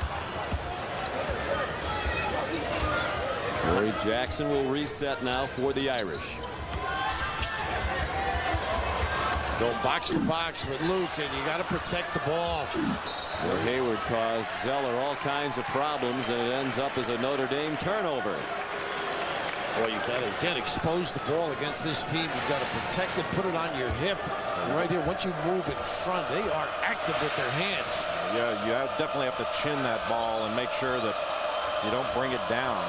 Corey Jackson will reset now for the Irish. Go box to box with Luke, and you got to protect the ball. Well, Hayward caused Zeller all kinds of problems, and it ends up as a Notre Dame turnover. Well, you can't expose the ball against this team. You've got to protect it, put it on your hip. And right here, once you move in front, they are active with their hands. Yeah, you definitely have to chin that ball and make sure that you don't bring it down.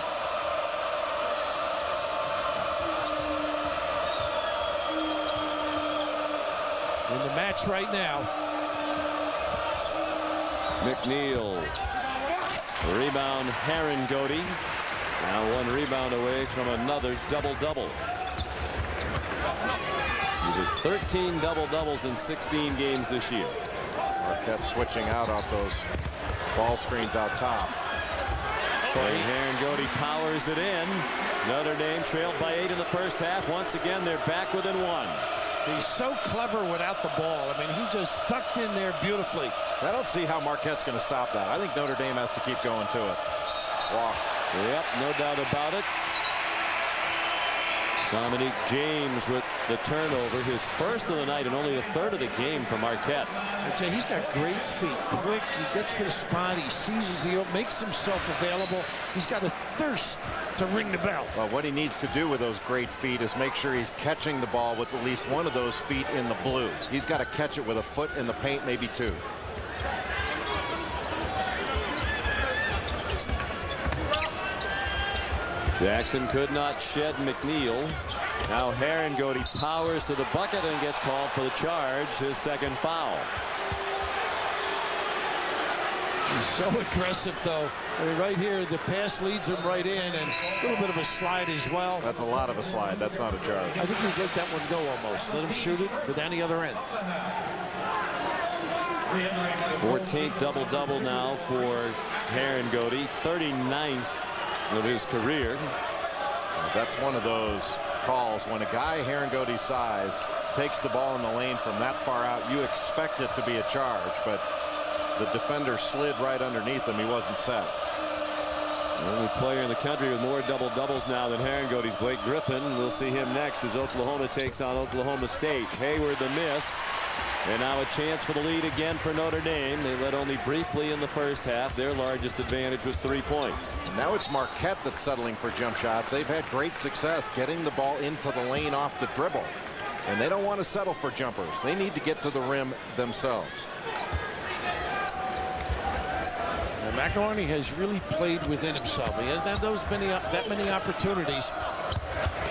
In the match right now. McNeil. Rebound Herringody. Now 1 rebound away from another double-double. These are 13 double-doubles in 16 games this year. Marquette switching out off those ball screens out top. Herringody powers it in. Notre Dame trailed by 8 in the first half. Once again, they're back within 1. He's so clever without the ball. I mean, he just ducked in there beautifully. I don't see how Marquette's going to stop that. I think Notre Dame has to keep going to it. Walk. Yep, no doubt about it. Dominique James with the turnover, his first of the night and only a third of the game for Marquette. He's got great feet, quick, he gets to the spot, he seizes the open, makes himself available. He's got a thirst to ring the bell. Well, what he needs to do with those great feet is make sure he's catching the ball with at least one of those feet in the blue. He's got to catch it with a foot in the paint, maybe 2. Jackson could not shed McNeil. Now Herringody powers to the bucket and gets called for the charge, his second foul. He's so aggressive, though. I mean, right here, the pass leads him right in, and a little bit of a slide as well. That's a lot of a slide. That's not a charge. I think he'd let that one go almost. Let him shoot it with any other end. 14th double-double now for Herringody, 39th of his career. That's one of those calls when a guy Herringody's size takes the ball in the lane from that far out. You expect it to be a charge, but the defender slid right underneath him. He wasn't set. The only player in the country with more double-doubles now than Herringody's Blake Griffin. We'll see him next as Oklahoma takes on Oklahoma State. Hayward the miss. And now a chance for the lead again for Notre Dame. They led only briefly in the first half. Their largest advantage was 3 points. Now it's Marquette that's settling for jump shots. They've had great success getting the ball into the lane off the dribble. And they don't want to settle for jumpers. They need to get to the rim themselves. And McElharney has really played within himself. He hasn't had that many opportunities.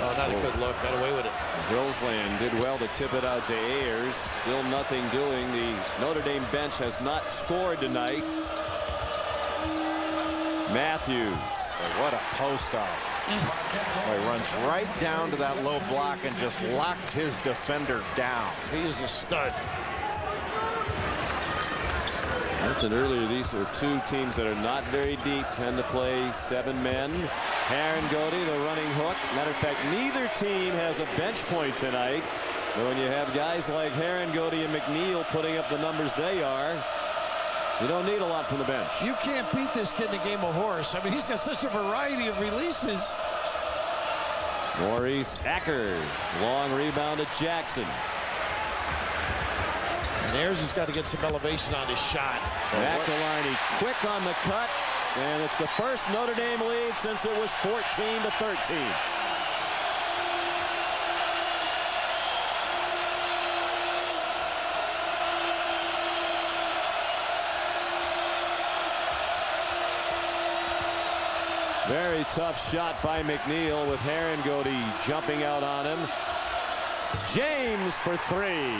Oh, not a good look. Got away with it. Hillsland did well to tip it out to Ayers. Still nothing doing. The Notre Dame bench has not scored tonight. Matthews. What a post up. He runs right down to that low block and just locked his defender down. He is a stud. I mentioned earlier, these are two teams that are not very deep, tend to play 7 men. Herringody, the running hook. Matter of fact, neither team has a bench point tonight. But when you have guys like Herringody and McNeil putting up the numbers they are, you don't need a lot from the bench. You can't beat this kid in a game of horse. I mean, he's got such a variety of releases. Maurice Acker, long rebound to Jackson. And Ayers has got to get some elevation on his shot. McElharney quick on the cut, and it's the first Notre Dame lead since it was 14-13. Very tough shot by McNeil with Herringody jumping out on him. James for 3.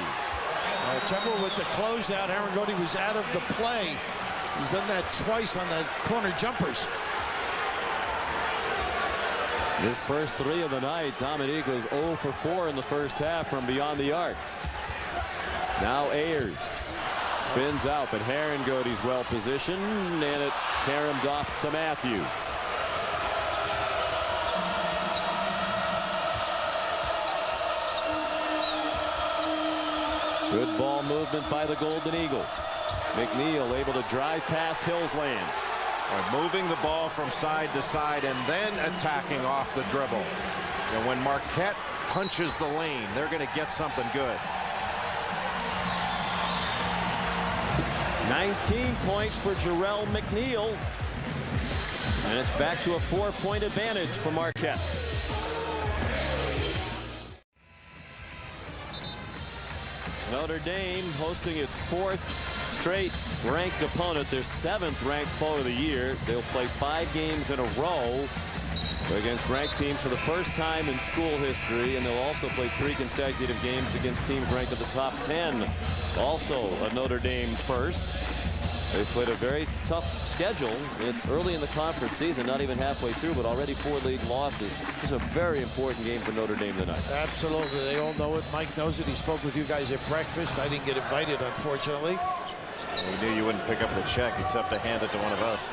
Trouble with the closeout. Herringody was out of the play. He's done that twice on the corner jumpers. His first 3 of the night. Dominique was 0 for 4 in the first half from beyond the arc. Now Ayers spins out, but Herringody's well positioned, and it caromed off to Matthews. Good ball movement by the Golden Eagles. McNeil able to drive past Hillsland. Moving the ball from side to side and then attacking off the dribble. And when Marquette punches the lane, they're going to get something good. 19 points for Jarrell McNeil. And it's back to a 4-point advantage for Marquette. Notre Dame hosting its 4th straight ranked opponent, their 7th ranked foe of the year. They'll play 5 games in a row against ranked teams for the first time in school history, and they'll also play 3 consecutive games against teams ranked at the top 10. Also a Notre Dame first. They've played a very tough schedule. It's early in the conference season, not even halfway through, but already 4 league losses. This is a very important game for Notre Dame tonight. Absolutely. They all know it. Mike knows it. He spoke with you guys at breakfast. I didn't get invited, unfortunately. We knew you wouldn't pick up the check except to hand it to one of us.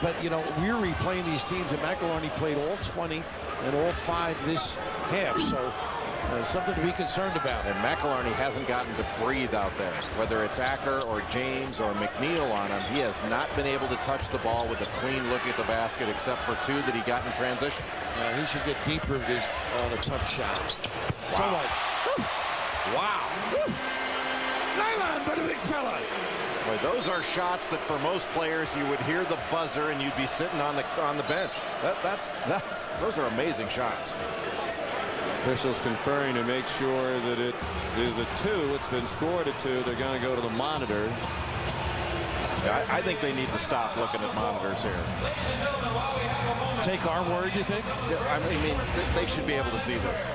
But, you know, we're replaying these teams, and McElharney played all 20 and all 5 this half. So something to be concerned about. And McElharney hasn't gotten to breathe out there. Whether it's Acker or James or McNeil on him, he has not been able to touch the ball with a clean look at the basket except for 2 that he got in transition. He should get deeper on a tough shot. Wow. So what? Wow. Woo. Nylon, but a big fella. Boy, those are shots that for most players you would hear the buzzer and you'd be sitting on the bench. Those are amazing shots. Officials conferring to make sure that it is a 2. It's been scored a 2. They're going to go to the monitor. I think they need to stop looking at monitors here. Take our word, you think? Yeah, I mean, they should be able to see this.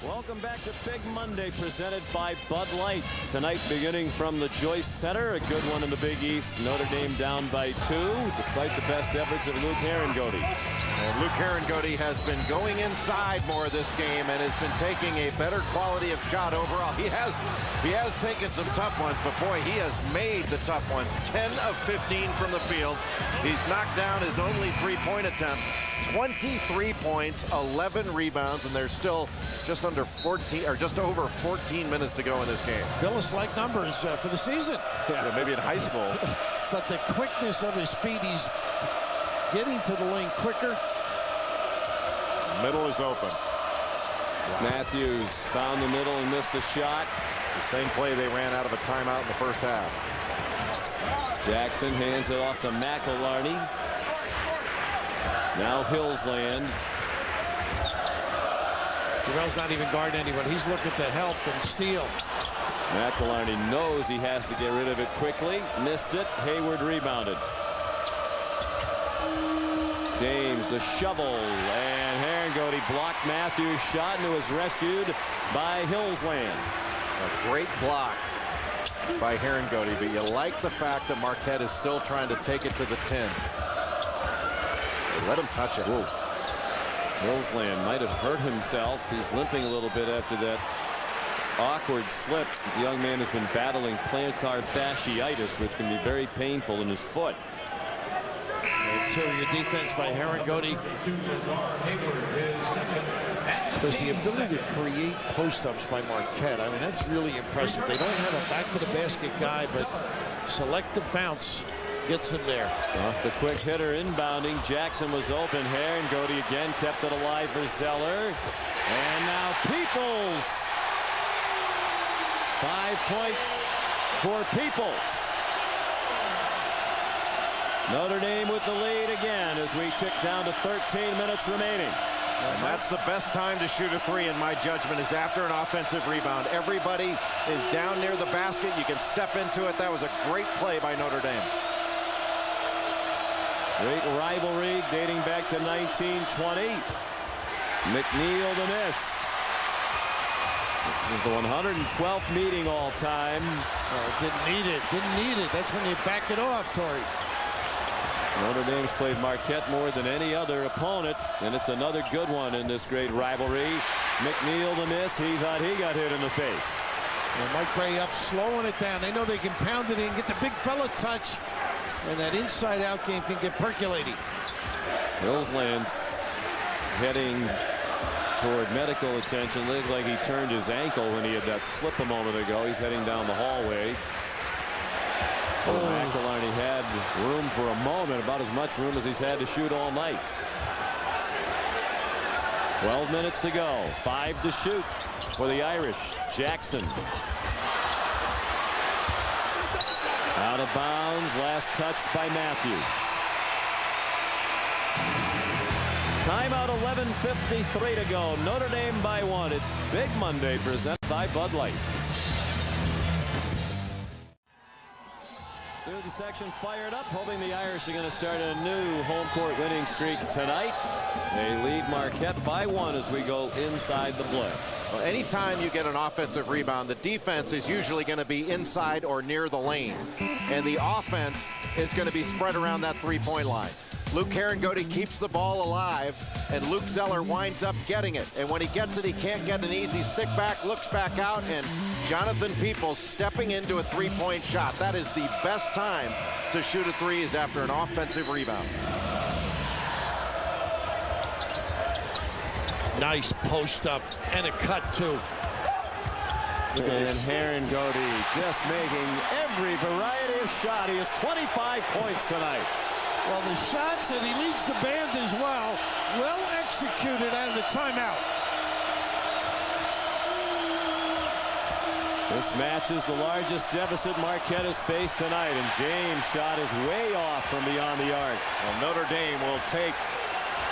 Welcome back to Big Monday, presented by Bud Light. Tonight, beginning from the Joyce Center, a good one in the Big East. Notre Dame down by 2, despite the best efforts of Luke Herringody. And Luke Herringody has been going inside more this game and has been taking a better quality of shot overall. He has taken some tough ones, but boy, he has made the tough ones. 10 of 15 from the field. He's knocked down his only 3-point attempt. 23 points, 11 rebounds, and there's still just under 14 or just over 14 minutes to go in this game. Billis-like numbers for the season. Yeah, maybe in high school. But the quickness of his feet, he's getting to the lane quicker. Middle is open. Wow. Matthews found the middle and missed the shot. The same play they ran out of a timeout in the first half. Jackson hands it off to McElharney. Now Hillsland. Jarrell's not even guarding anyone. He's looking to help and steal. McElharney knows he has to get rid of it quickly. Missed it. Hayward rebounded. James the shovel, and Herringody blocked Matthews' shot and it was rescued by Hillsland. A great block by Herringody, but you like the fact that Marquette is still trying to take it to the 10. Let him touch it. Whoa. Hillsland might have hurt himself. He's limping a little bit after that awkward slip. The young man has been battling plantar fasciitis, which can be very painful in his foot. Interior defense by Herringody. Because the ability to create post-ups by Marquette, I mean, that's really impressive. They don't have a back-to-the-basket guy, but selective bounce gets them there. Off the quick hitter inbounding. Jackson was open. Herringody again kept it alive for Zeller. And now Peoples. 5 points for Peoples. Notre Dame with the lead again as we tick down to 13 minutes remaining. And that's the best time to shoot a 3 in my judgment, is after an offensive rebound. Everybody is down near the basket. You can step into it. That was a great play by Notre Dame. Great rivalry dating back to 1920. McNeil the miss. This is the 112th meeting all time. Oh, didn't need it. Didn't need it. That's when you back it off, Torrey. Notre Dame's played Marquette more than any other opponent, and it's another good one in this great rivalry. McNeil the miss. He thought he got hit in the face. And Mike Bray up, slowing it down. They know they can pound it in, get the big fella touch, and that inside-out game can get percolating. Hillsland's heading toward medical attention. Looked like he turned his ankle when he had that slip a moment ago. He's heading down the hallway. Oh. McElharney had room for a moment, about as much room as he's had to shoot all night. 12 minutes to go. 5 to shoot for the Irish. Jackson. Out of bounds. Last touched by Matthews. Timeout, 11:53 to go. Notre Dame by 1. It's Big Monday presented by Bud Light. Student section fired up, hoping the Irish are going to start a new home court winning streak tonight. They lead Marquette by 1 as we go inside the play. Well, anytime you get an offensive rebound, the defense is usually going to be inside or near the lane. And the offense is going to be spread around that 3-point line. Luke Herringody keeps the ball alive, and Luke Zeller winds up getting it. And when he gets it, he can't get an easy stick back, looks back out, and Jonathan Peoples stepping into a three-point shot. That is the best time to shoot a three, is after an offensive rebound. Nice post up and a cut too. And Herringody just making every variety of shot. He has 25 points tonight. Well, the shots, and he leads the band as well. Well executed out of the timeout. This match is the largest deficit Marquette has faced tonight, and James' shot is way off from beyond the arc. Well, Notre Dame will take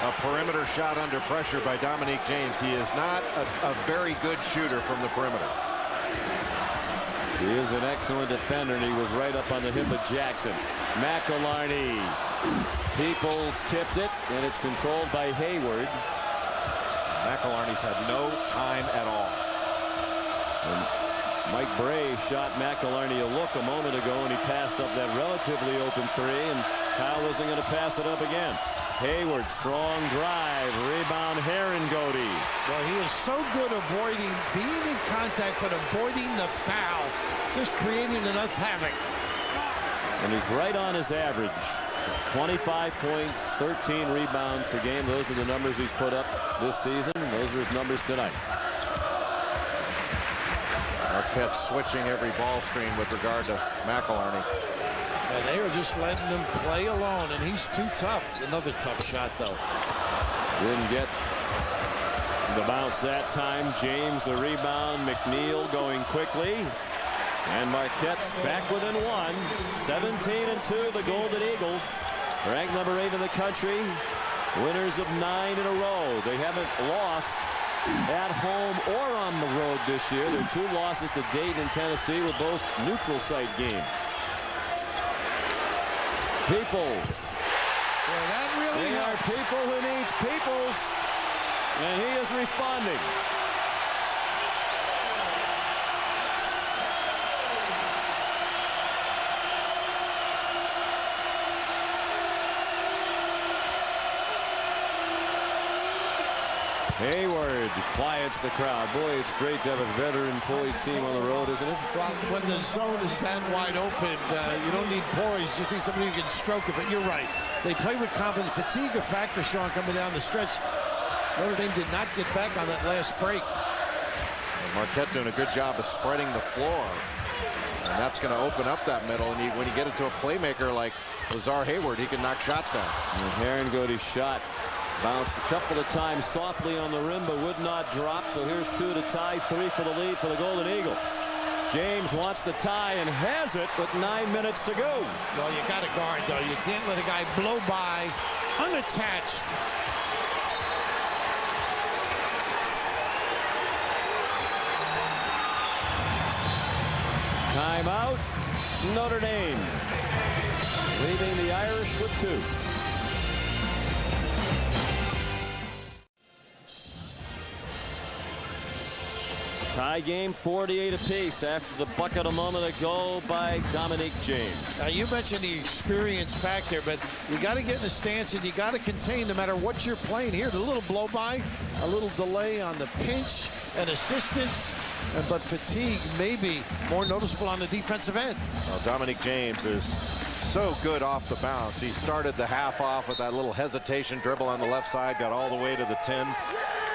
a perimeter shot under pressure by Dominique James. He is not a very good shooter from the perimeter. He is an excellent defender, and he was right up on the hip of Jackson. McElharney. Peoples tipped it, and it's controlled by Hayward. McElharney's had no time at all. And Mike Bray shot McElharney a look a moment ago, and he passed up that relatively open three, and Kyle wasn't going to pass it up again. Hayward, strong drive, rebound Herringody. Well, he is so good avoiding being in contact, but avoiding the foul, just creating enough havoc. And he's right on his average. 25 points, 13 rebounds per game. Those are the numbers he's put up this season. Those are his numbers tonight. Marquette switching every ball screen with regard to McElharney. And they are just letting him play alone, and he's too tough. Another tough shot, though. Didn't get the bounce that time. James the rebound. McNeil going quickly. And Marquette's back within one. 17-2, the Golden Eagles. Ranked number 8 in the country. Winners of 9 in a row. They haven't lost at home or on the road this year. Their 2 losses to Dayton and Tennessee were both neutral site games. Peoples. Well, that really They are helps. people who needs Peoples, and he is responding. Hayward quiets the crowd. Boy, it's great to have a veteran poise team on the road, isn't it? Well, when the zone is that wide open, you don't need poise. You just need somebody who can stroke it. But you're right. They play with confidence. Fatigue a factor, Sean, coming down the stretch. Notre Dame did not get back on that last break. And Marquette doing a good job of spreading the floor. And that's going to open up that middle. And when you get it to a playmaker like Lazar Hayward, he can knock shots down. And Herringody's shot bounced a couple of times softly on the rim, but would not drop. So here's 2 to tie, 3 for the lead for the Golden Eagles. James wants to tie and has it with 9 minutes to go. Well, you got to guard, though. You can't let a guy blow by unattached. Timeout, Notre Dame. Leaving the Irish with 2. Tie game, 48 apiece after the bucket a moment ago by Dominique James. Now, you mentioned the experience factor, but you got to get in the stance and you got to contain no matter what you're playing here. The little blow by, a little delay on the pinch and assistance, but fatigue may be more noticeable on the defensive end. Well, Dominique James is so good off the bounce. He started the half off with that little hesitation dribble on the left side, got all the way to the 10.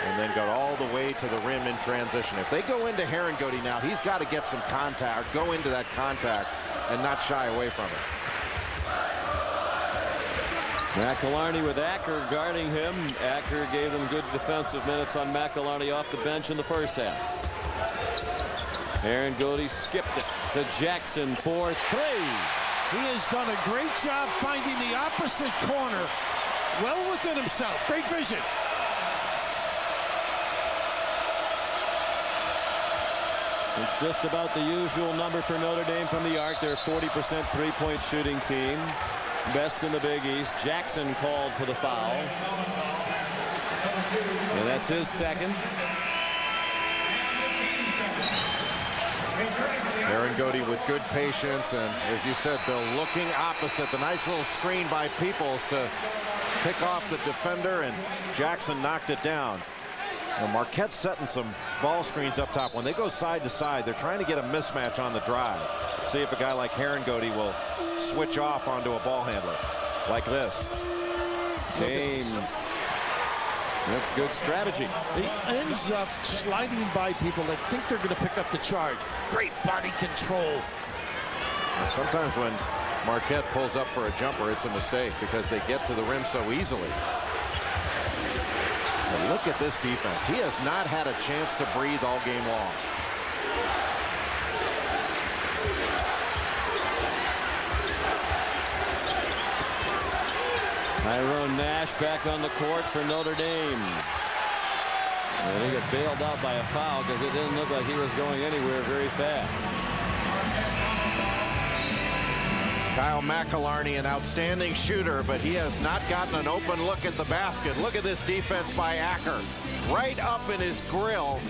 And then got all the way to the rim in transition. If they go into Herringody now, he's got to get some contact, go into that contact, and not shy away from it. McElharney with Acker guarding him. Acker gave them good defensive minutes on McElharney off the bench in the first half. Herringody skipped it to Jackson for 3. He has done a great job finding the opposite corner well within himself. Great vision. It's just about the usual number for Notre Dame from the arc. They're a 40% three-point shooting team. Best in the Big East. Jackson called for the foul. And that's his second. Herringody with good patience, and as you said, Bill, looking opposite. The nice little screen by Peoples to pick off the defender, and Jackson knocked it down. Now Marquette's setting some ball screens up top. When they go side to side, they're trying to get a mismatch on the drive. See if a guy like Herringody will switch off onto a ball handler like this. James. That's good strategy. He ends up sliding by people that think they're going to pick up the charge. Great body control. Sometimes when Marquette pulls up for a jumper, it's a mistake because they get to the rim so easily. And look at this defense. He has not had a chance to breathe all game long. Tyrone Nash back on the court for Notre Dame. And he got bailed out by a foul because it didn't look like he was going anywhere very fast. Kyle McIlharney, an outstanding shooter, but he has not gotten an open look at the basket. Look at this defense by Acker. Right up in his grill.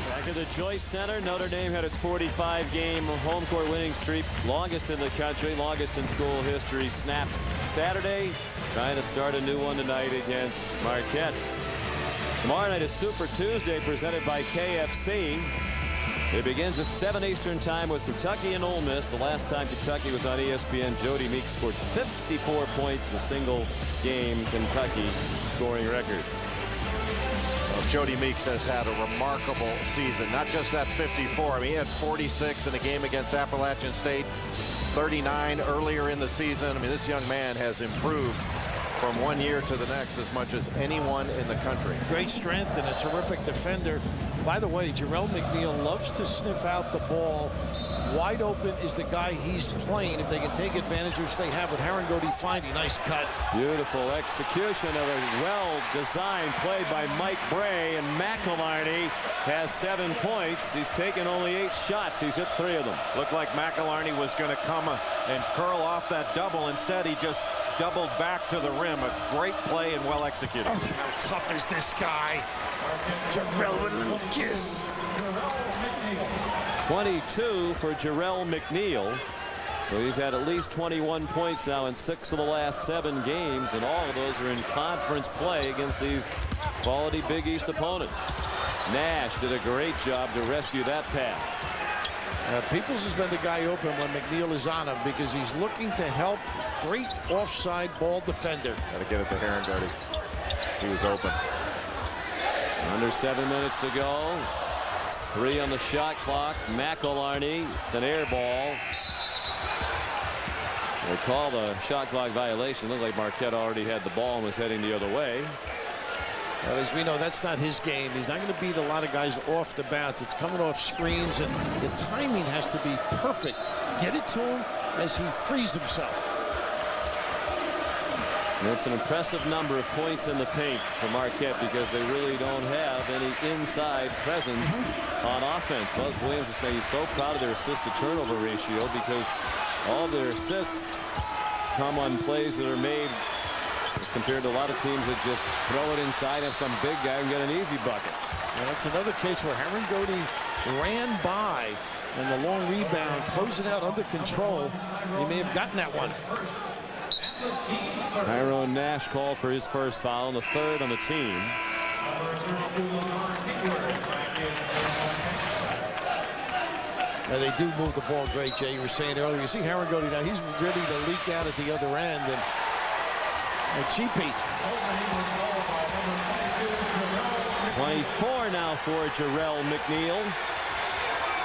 Back at the Joyce Center, Notre Dame had its 45-game home court winning streak, longest in the country, longest in school history, snapped Saturday, trying to start a new one tonight against Marquette. Tomorrow night is Super Tuesday presented by KFC. It begins at 7 Eastern time with Kentucky and Ole Miss. The last time Kentucky was on ESPN, Jody Meeks scored 54 points, the single game Kentucky scoring record. Well, Jody Meeks has had a remarkable season. Not just that 54. I mean, he had 46 in a game against Appalachian State, 39 earlier in the season. I mean, this young man has improved from one year to the next as much as anyone in the country. Great strength and a terrific defender. By the way, Jarrell McNeil loves to sniff out the ball. Wide open is the guy he's playing. If they can take advantage, which they have with Herringody finding. Nice cut. Beautiful execution of a well-designed play by Mike Bray, and McIlharney has 7 points. He's taken only 8 shots. He's hit 3 of them. Looked like McIlharney was going to come and curl off that double. Instead, he just doubled back to the rim. A great play and well executed. Oh, how tough is this guy? Jarrell with a little kiss. 22 for Jarrell McNeil. So he's had at least 21 points now in 6 of the last 7 games, and all of those are in conference play against these quality Big East opponents. Nash did a great job to rescue that pass. Peoples has been the guy open when McNeil is on him because he's looking to help. Great offside ball defender. Got to get it to Herringody. He was open. Under 7 minutes to go. 3 on the shot clock. McIlharney. It's an air ball. They call the shot clock violation. Looked like Marquette already had the ball and was heading the other way. Well, as we know, that's not his game. He's not going to beat a lot of guys off the bounce. It's coming off screens, and the timing has to be perfect. Get it to him as he frees himself. And it's an impressive number of points in the paint for Marquette because they really don't have any inside presence on offense. Buzz Williams is saying he's so proud of their assist-to-turnover ratio because all their assists come on plays that are made as compared to a lot of teams that just throw it inside, have some big guy and get an easy bucket. Well, that's another case where Herringody ran by and the long rebound, closing out under control. He may have gotten that one. Tyrone Nash called for his first foul, and the 3rd on the team. They do move the ball great, Jay. You were saying earlier, you see Herringody now, he's ready to leak out at the other end. And cheapy. 24 now for Jarrell McNeil.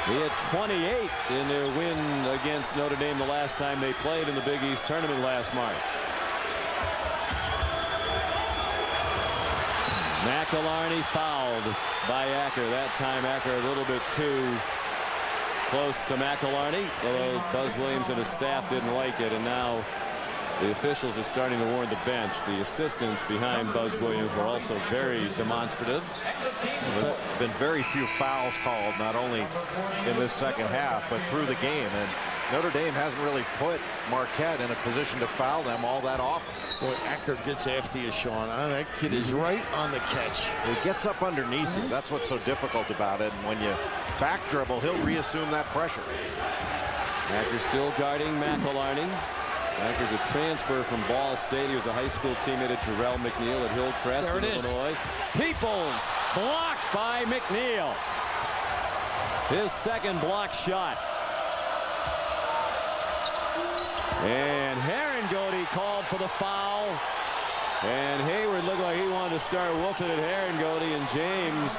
He had 28 in their win against Notre Dame the last time they played in the Big East tournament last March. McIlharney fouled by Acker. That time Acker a little bit too close to McIlharney, although Buzz Williams and his staff didn't like it, and now the officials are starting to warn the bench. The assistants behind Buzz Williams were also very demonstrative. There's been very few fouls called, not only in this second half, but through the game. And Notre Dame hasn't really put Marquette in a position to foul them all that often. Boy, Acker gets after you, Sean. That kid is right on the catch. He gets up underneath you. That's what's so difficult about it. And when you back dribble, he'll reassume that pressure. Acker still guarding McElharney. Acker's a transfer from Ball State. He was a high school teammate at Jarrell McNeil at Hillcrest in Illinois. Peoples blocked by McNeil. His second block shot. And Herringody called for the foul. And Hayward looked like he wanted to start woofing at Herringody, and James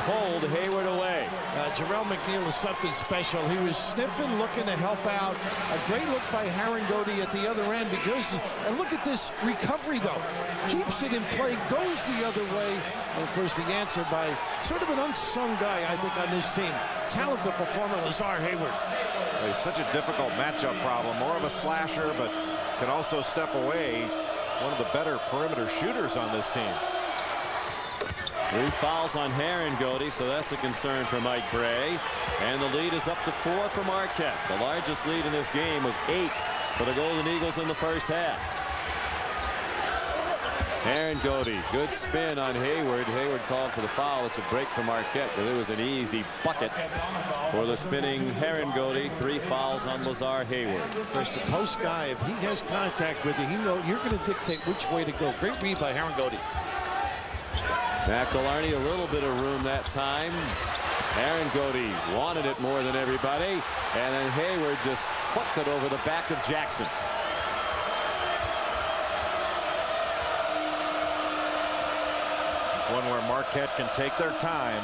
pulled Hayward away. Jarrell McNeil is something special. He was sniffing, looking to help out. A great look by Herringody at the other end because, and look at this recovery though. Keeps it in play, goes the other way. And of course the answer by sort of an unsung guy, I think, on this team. Talented performer, Lazar Hayward. He's such a difficult matchup problem. More of a slasher, but can also step away. One of the better perimeter shooters on this team. 3 fouls on Herringody, so that's a concern for Mike Bray. And the lead is up to 4 for Marquette. The largest lead in this game was 8 for the Golden Eagles in the first half. Herringody, good spin on Hayward. Hayward called for the foul. It's a break for Marquette, but it was an easy bucket for the spinning Herringody. 3 fouls on Lazar Hayward. There's the post guy. If he has contact with you, he knows you're going to dictate which way to go. Great read by Herringody. McElharney, a little bit of room that time. Herringody wanted it more than everybody, and then Hayward just hooked it over the back of Jackson. One where Marquette can take their time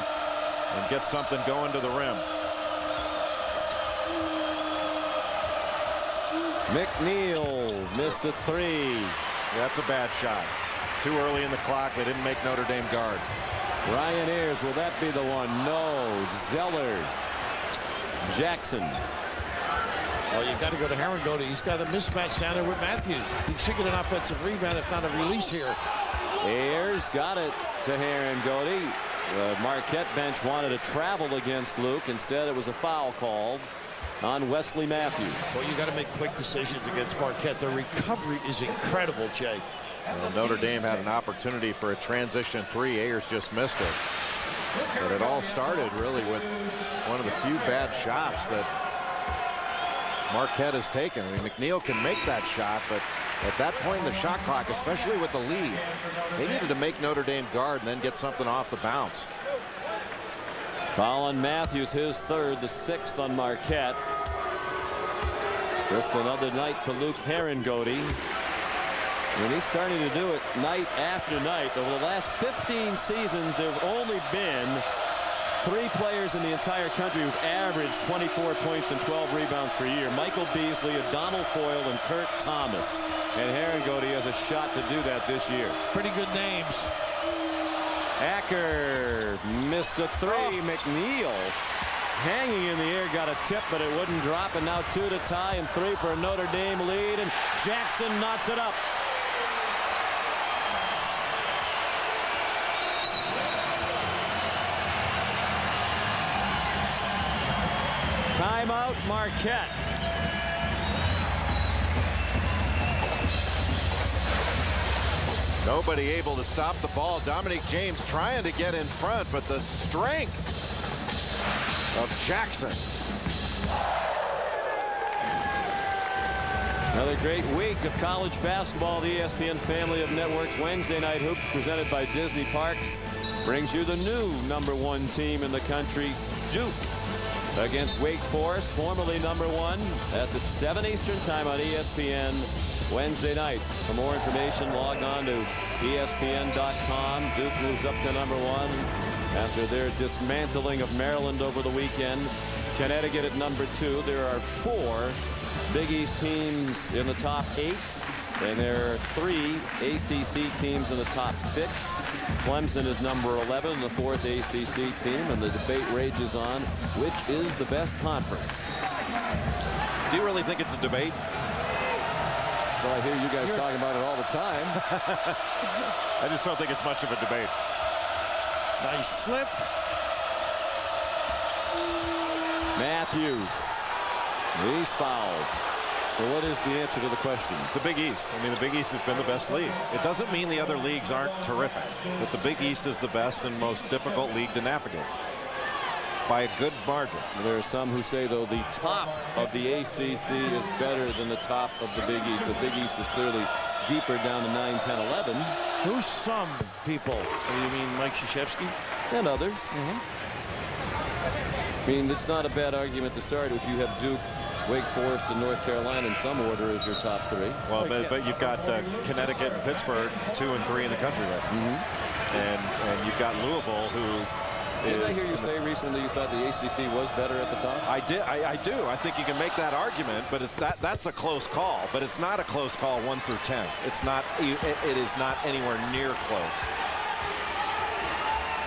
and get something going to the rim. McNeil missed a 3. That's a bad shot. Too early in the clock. They didn't make Notre Dame guard. Ryan Ayers, will that be the one? No. Zeller. Jackson. Well, you got to go to Herringody. He's got a mismatch down there with Matthews. He should get an offensive rebound, if not a release here. Ayers got it to Herringody. The Marquette bench wanted to travel against Luke. Instead, it was a foul called on Wesley Matthews. Well, you got to make quick decisions against Marquette. Their recovery is incredible, Jay. Well, Notre Dame had an opportunity for a transition 3. Ayers just missed it. But it all started really with one of the few bad shots that Marquette has taken. I mean, McNeil can make that shot, but at that point in the shot clock, especially with the lead, they needed to make Notre Dame guard and then get something off the bounce. Foul on Matthews, his 3rd, the 6th on Marquette. Just another night for Luke Herringody. And he's starting to do it night after night. Over the last 15 seasons, there have only been 3 players in the entire country who've averaged 24 points and 12 rebounds per year. Michael Beasley, Donald Foyle, and Kurt Thomas. And Herringody has a shot to do that this year. Pretty good names. Acker missed a 3. McNeil hanging in the air, got a tip, but it wouldn't drop. And now 2 to tie and 3 for a Notre Dame lead. And Jackson knocks it up. Timeout, Marquette. Nobody able to stop the ball. Dominique James trying to get in front, but the strength of Jackson. Another great week of college basketball. The ESPN family of networks. Wednesday Night Hoops, presented by Disney Parks, brings you the new #1 team in the country, Duke, against Wake Forest, formerly #1. That's at 7 Eastern time on ESPN Wednesday night. For more information, log on to ESPN.com. Duke moves up to #1 after their dismantling of Maryland over the weekend. Connecticut at #2. There are 4 Big East teams in the top 8. And there are 3 ACC teams in the top 6. Clemson is #11, the 4th ACC team, and the debate rages on which is the best conference. Do you really think it's a debate? Well, I hear you guys talking about it all the time. I just don't think it's much of a debate. Nice slip. Matthews He's fouled. Well, what is the answer to the question? The Big East. I mean, the Big East has been the best league. It doesn't mean the other leagues aren't terrific, but the Big East is the best and most difficult league to navigate by a good margin. There are some who say, though, the top of the ACC is better than the top of the Big East. The Big East is clearly deeper down to 9, 10, 11. Who's some people? You mean Mike Krzyzewski? And others. I mean, it's not a bad argument to start if you have Duke, Wake Forest, and North Carolina in some order as your top three. Well, but you've got Connecticut and Pittsburgh, 2 and 3 in the country right now. And you've got Louisville, who Didn't I hear you say recently you thought the ACC was better at the top? I did. I do. I think you can make that argument, but that's a close call. But it's not a close call 1 through 10. It's not. It is not anywhere near close.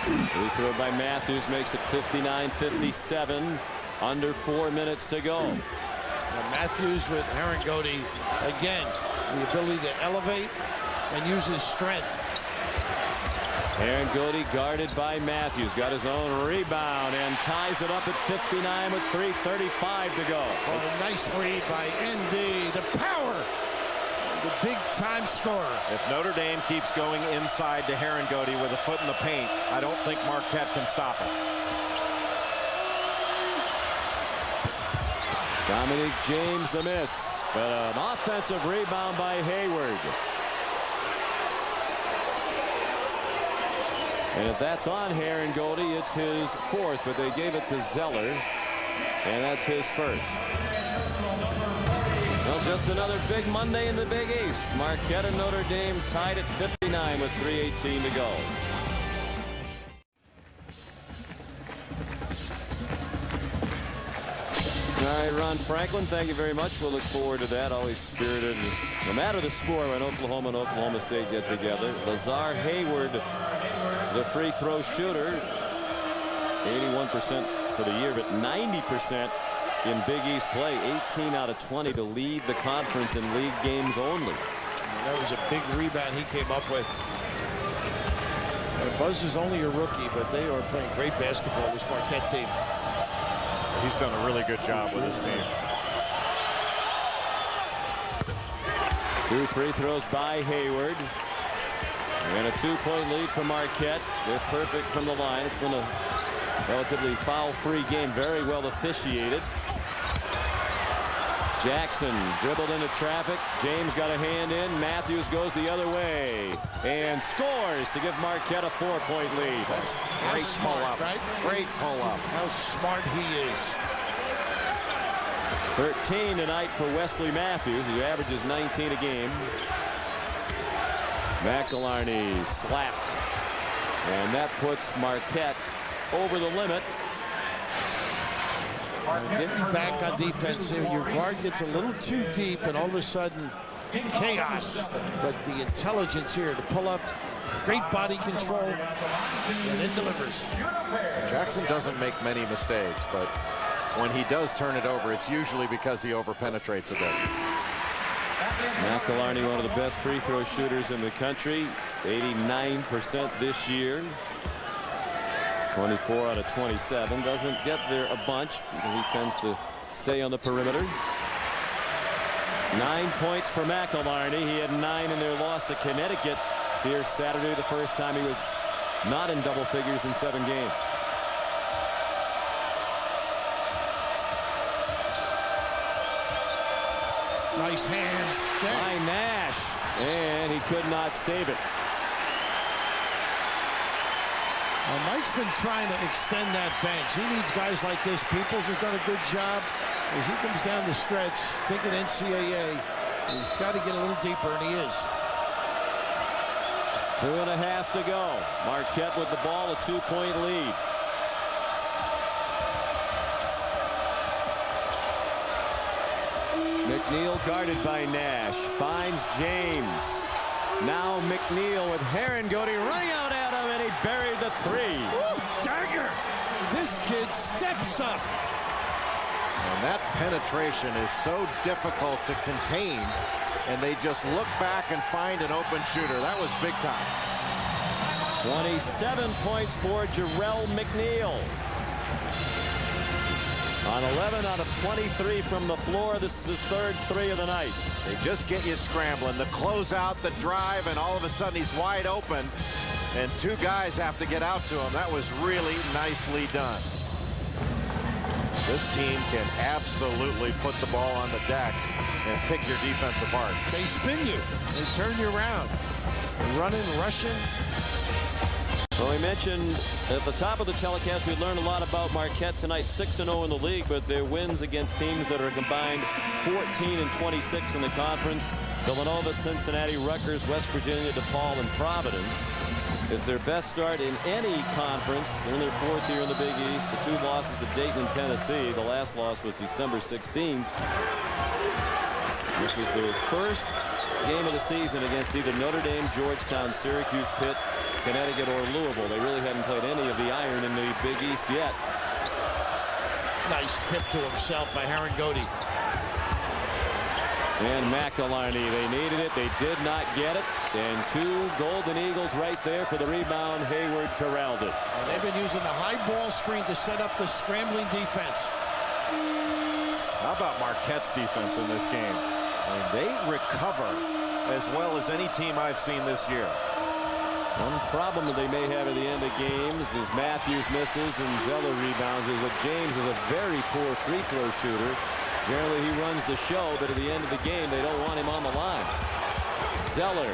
Free throw by Matthews makes it 59-57. Under 4 minutes to go. Now Matthews with Herringody again, the ability to elevate and use his strength. Herringody guarded by Matthews, got his own rebound and ties it up at 59 with 3:35 to go. Oh, a nice read by ND. The power, the big-time scorer. If Notre Dame keeps going inside to Herringody with a foot in the paint, I don't think Marquette can stop it. Dominic James the miss, but an offensive rebound by Hayward. And if that's on Herringody, it's his 4th, but they gave it to Zeller, and that's his 1st. Well, just another big Monday in the Big East. Marquette and Notre Dame tied at 59 with 3:18 to go. All right, Ron Franklin, thank you very much. We'll look forward to that. Always spirited, no matter the score, when Oklahoma and Oklahoma State get together. Lazar Hayward, the free throw shooter, 81% for the year, but 90% in Big East play. 18 out of 20 to lead the conference in league games only. That was a big rebound he came up with. And Buzz is only a rookie, but they are playing great basketball, this Marquette team. He's done a really good job with his team. 2 free throws by Hayward. And a 2-point lead for Marquette. They're perfect from the line. It's been a relatively foul-free game, very well officiated. Jackson dribbled into traffic. James got a hand in. Matthews goes the other way and scores to give Marquette a 4-point lead. That's great pull-up, right? Great pull-up. How smart he is. 13 tonight for Wesley Matthews. He averages 19 a game. McElharney slapped, and that puts Marquette over the limit. Getting back on defense here, your guard gets a little too deep, and all of a sudden, chaos. But the intelligence here to pull up, great body control, and it delivers. Jackson doesn't make many mistakes, but when he does turn it over, it's usually because he overpenetrates a bit. McElharney, one of the best free throw shooters in the country, 89% this year. 24 out of 27. Doesn't get there a bunch because he tends to stay on the perimeter. 9 points for McElharney. He had 9 in their loss to Connecticut here Saturday, the first time he was not in double figures in 7 games. Nice hands. By Nash, and he could not save it. Well, Mike's been trying to extend that bench. He needs guys like this. Peoples has done a good job as he comes down the stretch, thinking NCAA. He's got to get a little deeper, and he is. 2.5 to go. Marquette with the ball, a 2-point lead. McNeil guarded by Nash. Finds James. Now McNeil with Herringody running out at him, and he buried the 3. Ooh, dagger! This kid steps up. And that penetration is so difficult to contain, and they just look back and find an open shooter. That was big time. 27 points for Jarrell McNeil. On 11 out of 23 from the floor. This is his third three of the night. They just get you scrambling. The closeout, the drive, and all of a sudden he's wide open. And two guys have to get out to him. That was really nicely done. This team can absolutely put the ball on the deck and pick your defense apart. They spin you. They turn you around. Running, rushing. Well, we mentioned at the top of the telecast we learned a lot about Marquette tonight. 6-0 in the league, but their wins against teams that are combined 14 and 26 in the conference. Villanova, Cincinnati, Rutgers, West Virginia, DePaul, and Providence. It's their best start in any conference. They're in their fourth year in the Big East. The two losses to Dayton and Tennessee. The last loss was December 16th. This was the first game of the season against either Notre Dame, Georgetown, Syracuse, Pitt, Connecticut, or Louisville. They really hadn't played any of the iron in the Big East yet. Nice tip to himself by Harangody. And McElhinney, they needed it. They did not get it. And two Golden Eagles right there for the rebound. Hayward corralled it. And they've been using the high ball screen to set up the scrambling defense. How about Marquette's defense in this game? I mean, they recover as well as any team I've seen this year. One problem that they may have at the end of games is Matthews misses and Zeller rebounds. Is that James is a very poor free throw shooter. Generally, he runs the show, but at the end of the game, they don't want him on the line. Zeller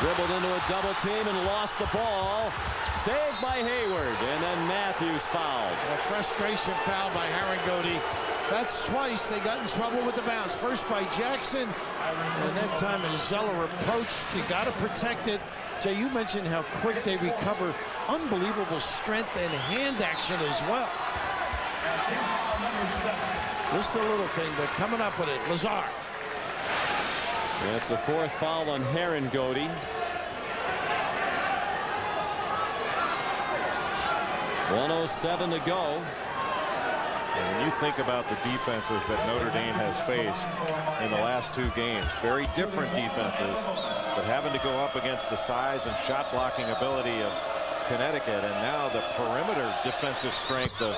dribbled into a double team and lost the ball. Saved by Hayward, and then Matthews fouled. A frustration foul by Harangody. That's twice they got in trouble with the bounce. First by Jackson, and that time as Zeller approached. You got to protect it. Jay, you mentioned how quick they recover. Unbelievable strength and hand action as well. Just a little thing, but coming up with it, Lazar. That's the fourth foul on Harangody. 1:07 to go. And when you think about the defenses that Notre Dame has faced in the last two games, very different defenses, but having to go up against the size and shot blocking ability of Connecticut, and now the perimeter defensive strength of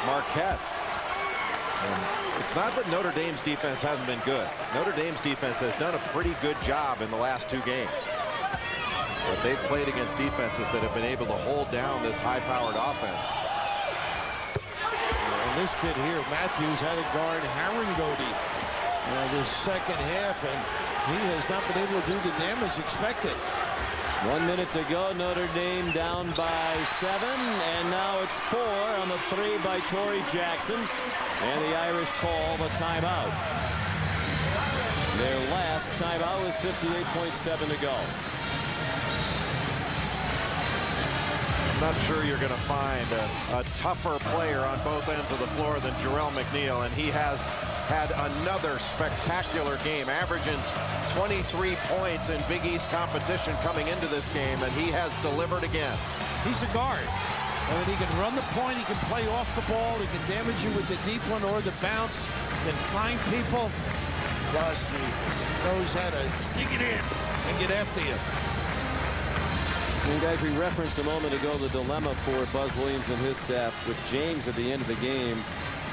Marquette. And it's not that Notre Dame's defense hasn't been good. Notre Dame's defense has done a pretty good job in the last two games. But they've played against defenses that have been able to hold down this high-powered offense. And this kid here, Matthews, had to guard Harangody this second half, and he has not been able to do the damage expected. 1 minute to go. Notre Dame down by 7, and now it's 4 on the 3 by Torrey Jackson, and the Irish call the timeout. Their last timeout with 58.7 to go. I'm not sure you're going to find a tougher player on both ends of the floor than Jarrell McNeil, and he has had another spectacular game, averaging 23 points in Big East competition coming into this game, and he has delivered again. He's a guard. I mean, he can run the point, he can play off the ball, he can damage you with the deep one or the bounce, can find people. Plus, he knows how to stick it in and get after you. And guys, we referenced a moment ago the dilemma for Buzz Williams and his staff with James at the end of the game.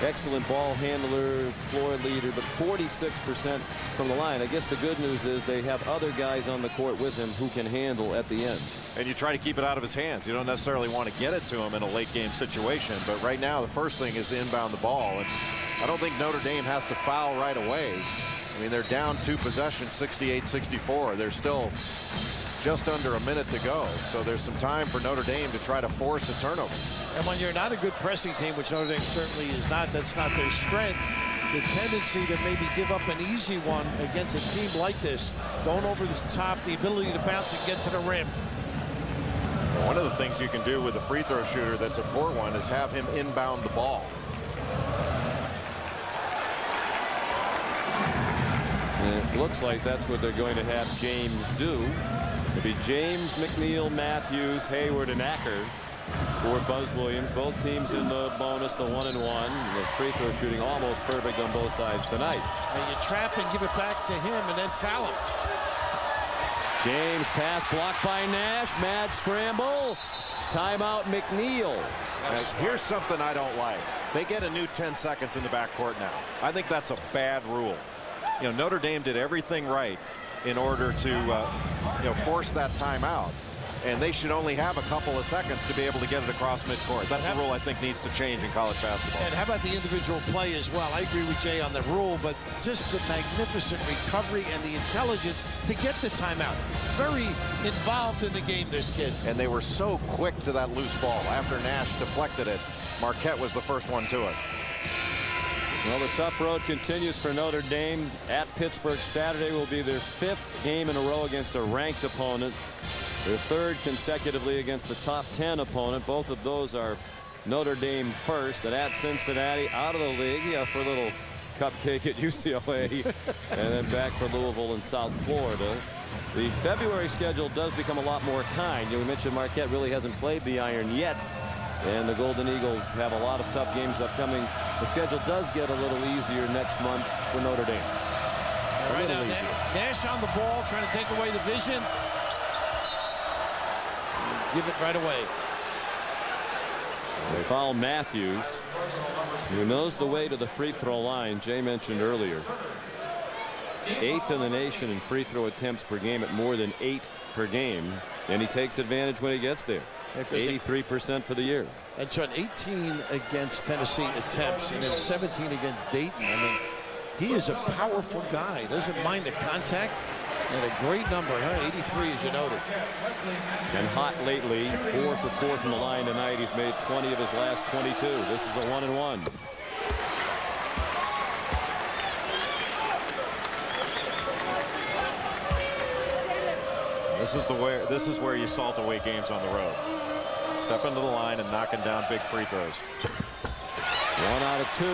Excellent ball handler, floor leader, but 46% from the line. I guess the good news is they have other guys on the court with him who can handle at the end. And you try to keep it out of his hands. You don't necessarily want to get it to him in a late game situation, but right now the first thing is to inbound the ball, and I don't think Notre Dame has to foul right away. I mean, they're down 2 possessions, 68-64. They're still just under a minute to go, so there's some time for Notre Dame to try to force a turnover. And when you're not a good pressing team, which Notre Dame certainly is not, that's not their strength, the tendency to maybe give up an easy one against a team like this, going over the top, the ability to bounce and get to the rim. One of the things you can do with a free throw shooter that's a poor one is have him inbound the ball. And it looks like that's what they're going to have James do. It'll be James, McNeil, Matthews, Hayward, and Acker for Buzz Williams. Both teams in the bonus, the 1-1. The free throw shooting almost perfect on both sides tonight. And you trap and give it back to him and then foul him. James pass blocked by Nash. Mad scramble. Timeout McNeil. Here's something I don't like. They get a new 10 seconds in the backcourt now. I think that's a bad rule. You know, Notre Dame did everything right in order to force that timeout. And they should only have a couple of seconds to be able to get it across midcourt. That's a rule I think needs to change in college basketball. And how about the individual play as well? I agree with Jay on the rule, but just the magnificent recovery and the intelligence to get the timeout. Very involved in the game, this kid. And they were so quick to that loose ball. After Nash deflected it, Marquette was the first one to it. Well, the tough road continues for Notre Dame. At Pittsburgh Saturday will be their 5th game in a row against a ranked opponent. Their 3rd consecutively against the top 10 opponent. Both of those are Notre Dame first. And at Cincinnati, out of the league, yeah, for a little cupcake at UCLA. And then back for Louisville in South Florida. The February schedule does become a lot more kind. You mentioned Marquette really hasn't played the Iron yet. And the Golden Eagles have a lot of tough games upcoming. The schedule does get a little easier next month for Notre Dame. Right now, Nash on the ball, trying to take away the vision. Give it right away. They foul Matthews, who knows the way to the free throw line. Jay mentioned earlier. 8th in the nation in free throw attempts per game at more than 8 per game. And he takes advantage when he gets there. 83% for the year. And shot 18 against Tennessee attempts and then 17 against Dayton. I mean, he is a powerful guy. Doesn't mind the contact. And a great number, huh? 83, as you noted. And hot lately, 4 for 4 from the line tonight. He's made 20 of his last 22. This is a 1-and-1. This is where you salt away games on the road. Step into the line and knocking down big free throws. 1 out of 2.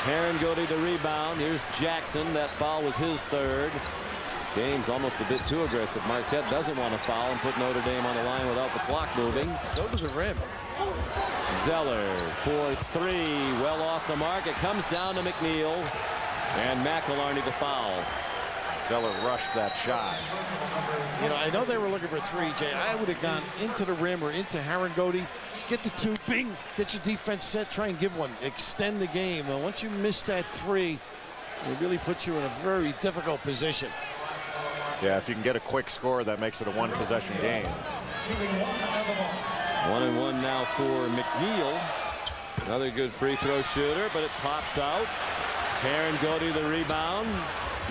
Herringody the rebound. Here's Jackson. That foul was his 3rd. James almost a bit too aggressive. Marquette doesn't want to foul and put Notre Dame on the line without the clock moving. Go to the rim. Zeller for 3. Well off the mark. It comes down to McNeil. And McElharney the foul. Zeller rushed that shot. You know, I know they were looking for 3, Jay. I would have gone into the rim or into Herringody. Get the 2, bing, get your defense set, try and give one, extend the game. And once you miss that 3, it really puts you in a very difficult position. Yeah, if you can get a quick score, that makes it a 1-possession game. 1-and-1 now for McNeil. Another good free throw shooter, but it pops out. Herringody the rebound.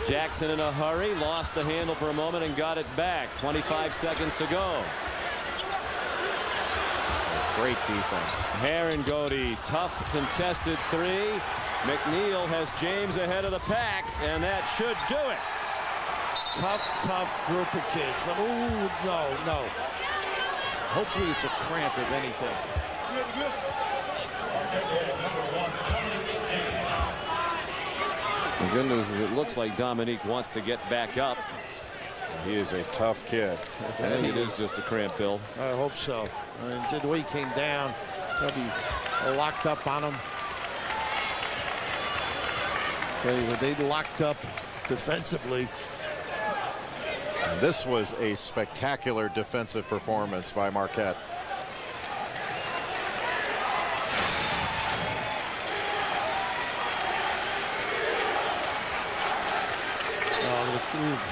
Jackson in a hurry, lost the handle for a moment and got it back. 25 seconds to go. Great defense. Herringody, tough contested 3. McNeil has James ahead of the pack, and that should do it. Tough group of kids. Ooh, no. Hopefully it's a cramp, if anything. The good news is it looks like Dominique wants to get back up. He is a tough kid. I think it is just a cramp, Bill. I hope so. I mean, the way he came down, they'll be locked up on him. They locked up defensively. This was a spectacular defensive performance by Marquette.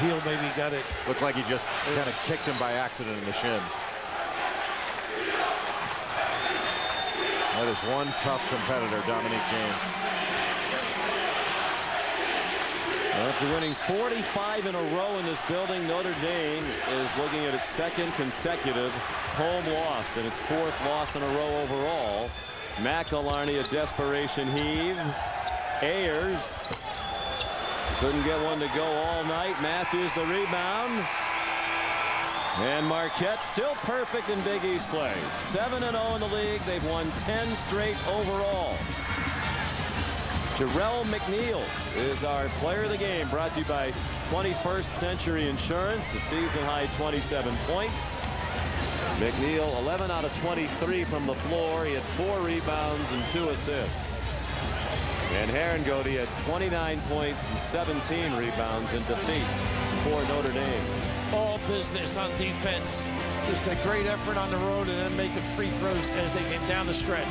Heel maybe got it. Looked like he just kind of kicked him by accident in the shin. That is one tough competitor, Dominique James. After winning 45 in a row in this building, Notre Dame is looking at its 2nd consecutive home loss and its 4th loss in a row overall. McElharney a desperation heave. Ayers couldn't get one to go all night. Matthews the rebound. And Marquette still perfect in Big East play. 7-0 in the league. They've won 10 straight overall. Jarrell McNeil is our player of the game, brought to you by 21st Century Insurance. A season-high 27 points. McNeil 11 out of 23 from the floor. He had 4 rebounds and 2 assists. And Herringody had 29 points and 17 rebounds in defeat for Notre Dame. All business on defense. Just a great effort on the road and then making free throws as they came down the stretch.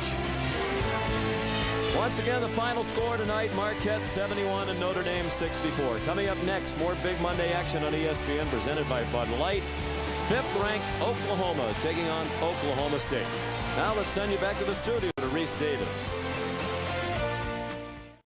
Once again, the final score tonight, Marquette 71 and Notre Dame 64. Coming up next, more Big Monday action on ESPN presented by Bud Light. 5th-ranked Oklahoma taking on Oklahoma State. Now let's send you back to the studio to Reese Davis.